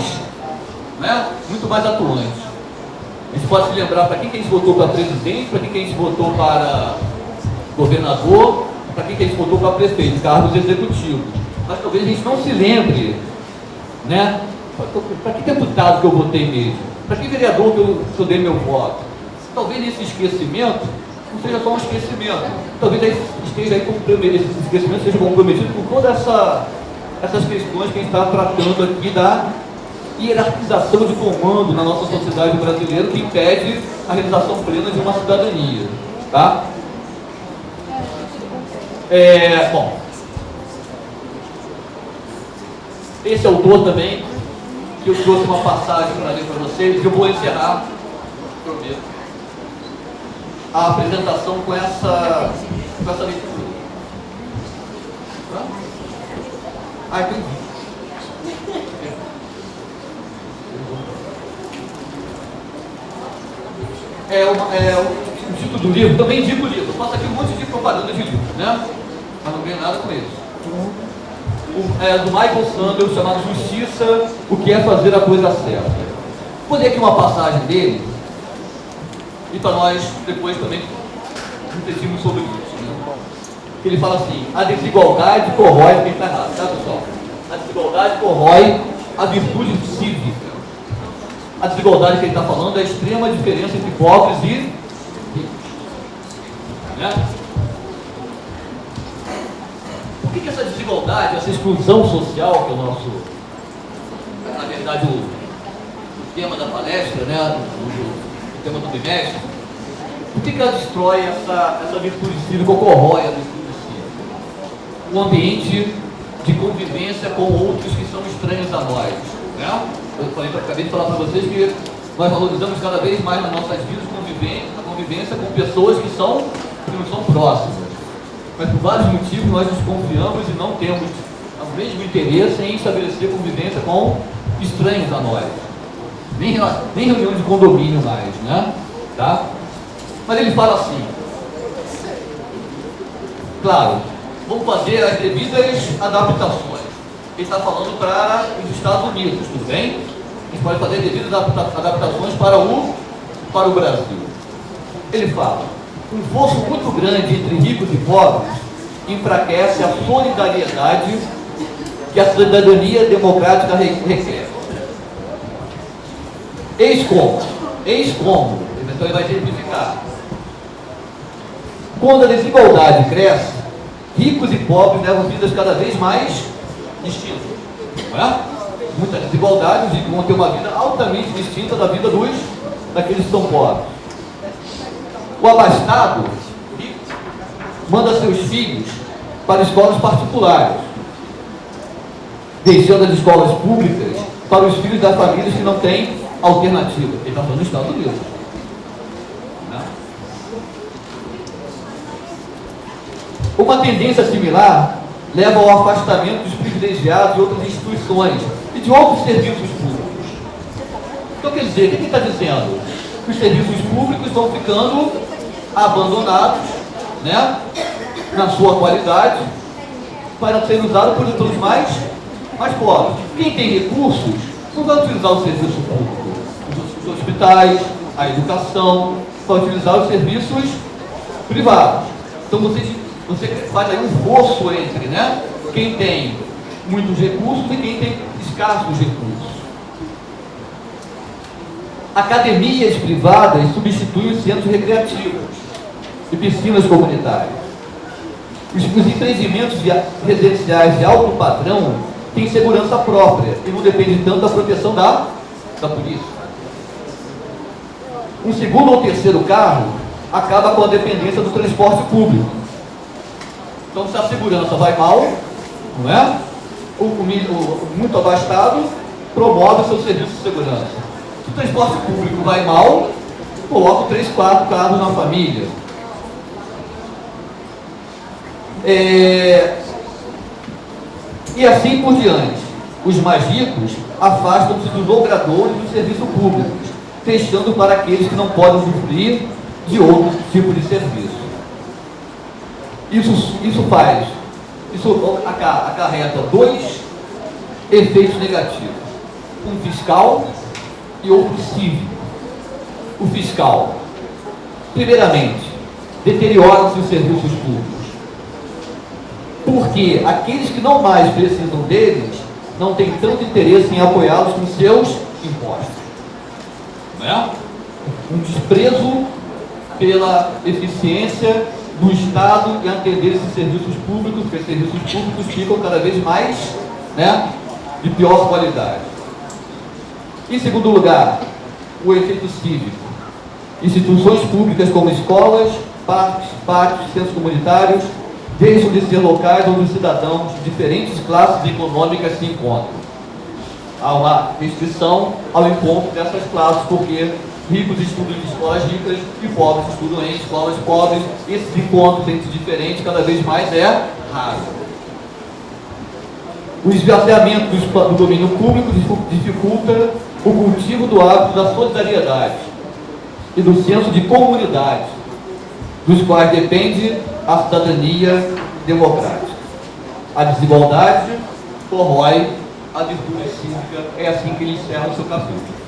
Speaker 4: né? Muito mais atuante. A gente pode se lembrar para quem que a gente votou para presidente, para quem que a gente votou para governador, para quem que a gente votou para prefeito, cargos executivos. Mas talvez a gente não se lembre, né? Para que deputado que eu votei mesmo? Para que vereador que eu dei meu voto? Talvez esse esquecimento não seja só um esquecimento. Talvez esteja aí comprometido, esse esquecimento seja comprometido com todas essas questões que a gente está tratando aqui da hierarquização de comando na nossa sociedade brasileira, que impede a realização plena de uma cidadania. Tá? Bom, esse autor também, que eu trouxe uma passagem para ler para vocês, eu vou encerrar, prometo, a apresentação com essa leitura. Tem um vídeo. O título do livro, também indico o livro. Eu faço aqui um monte de propaganda de livro, né? Mas não ganho nada com eles. Do Michael Sandel, chamado Justiça, o que é fazer a coisa certa. Vou ler aqui uma passagem dele, e para nós depois também refletirmos sobre isso. Né? Ele fala assim: a desigualdade corrói quem está errado, tá, pessoal? A desigualdade corrói a virtude cívica. A desigualdade que ele está falando é a extrema diferença entre pobres e ricos. Né? Por que essa desigualdade, essa exclusão social, que é o nosso, na verdade, o tema da palestra, né? O tema do bimestre, por que ela destrói essa virtude cívica, ou corrói a virtude cívica? Um ambiente de convivência com outros que são estranhos a nós. Né? Eu acabei de falar para vocês que nós valorizamos cada vez mais nas nossas vidas a convivência com pessoas que não são próximas. Mas por vários motivos nós desconfiamos e não temos o mesmo interesse em estabelecer convivência com estranhos a nós. Nem reunião de condomínio mais, né? Tá? Mas ele fala assim, claro, vamos fazer as devidas adaptações. Ele está falando para os Estados Unidos, tudo bem? A gente pode fazer devidas adaptações para o Brasil. Ele fala: um fosso muito grande entre ricos e pobres enfraquece a solidariedade que a cidadania democrática requer. Eis como, então ele vai exemplificar. Quando a desigualdade cresce, ricos e pobres levam vidas cada vez mais distintas. Não é? Muita desigualdade, os ricos vão ter uma vida altamente distinta da vida daqueles que são pobres. O abastado manda seus filhos para escolas particulares, deixando as escolas públicas para os filhos das famílias que não têm alternativa. Ele está falando dos Estados Unidos. Né? Uma tendência similar leva ao afastamento dos privilegiados de outras instituições e de outros serviços públicos. Então, quer dizer, o que ele está dizendo? Que os serviços públicos vão ficando abandonados, né, na sua qualidade, para serem usados pelos mais pobres. Quem tem recursos não vai utilizar o serviço público. Os hospitais, a educação, vai utilizar os serviços privados. Então você faz aí um fosso entre, né, quem tem muitos recursos e quem tem escassos recursos. Academias privadas substituem os centros recreativos e piscinas comunitárias. Os empreendimentos residenciais de alto padrão têm segurança própria e não dependem tanto da proteção da polícia. Um segundo ou terceiro carro acaba com a dependência do transporte público. Então, se a segurança vai mal, não é? O muito abastado promove o seu serviço de segurança. Se o transporte público vai mal, coloca 3, 4 carros na família. E assim por diante. Os mais ricos afastam-se dos logradores do serviço público, deixando para aqueles que não podem usufruir de outro tipo de serviço. Isso acarreta dois efeitos negativos: um fiscal e outro cívico. O fiscal, primeiramente, deteriora-se os serviços públicos, porque aqueles que não mais precisam deles não têm tanto interesse em apoiá-los com seus impostos. Não é? Um desprezo pela eficiência do Estado e atender esses serviços públicos, porque os serviços públicos ficam cada vez mais, né, de pior qualidade. Em segundo lugar, o efeito cívico. Instituições públicas como escolas, parques, pátios, centros comunitários deixam de ser locais onde os cidadãos de diferentes classes econômicas se encontram. Há uma restrição ao encontro dessas classes, porque ricos estudam em escolas ricas e pobres estudam em escolas pobres. Esses encontros entre diferentes cada vez mais é raro. O esvaziamento do domínio público dificulta o cultivo do hábito da solidariedade e do senso de comunidade, dos quais depende a cidadania democrática. A desigualdade corrói a virtude cívica. É assim que ele encerra o seu capítulo.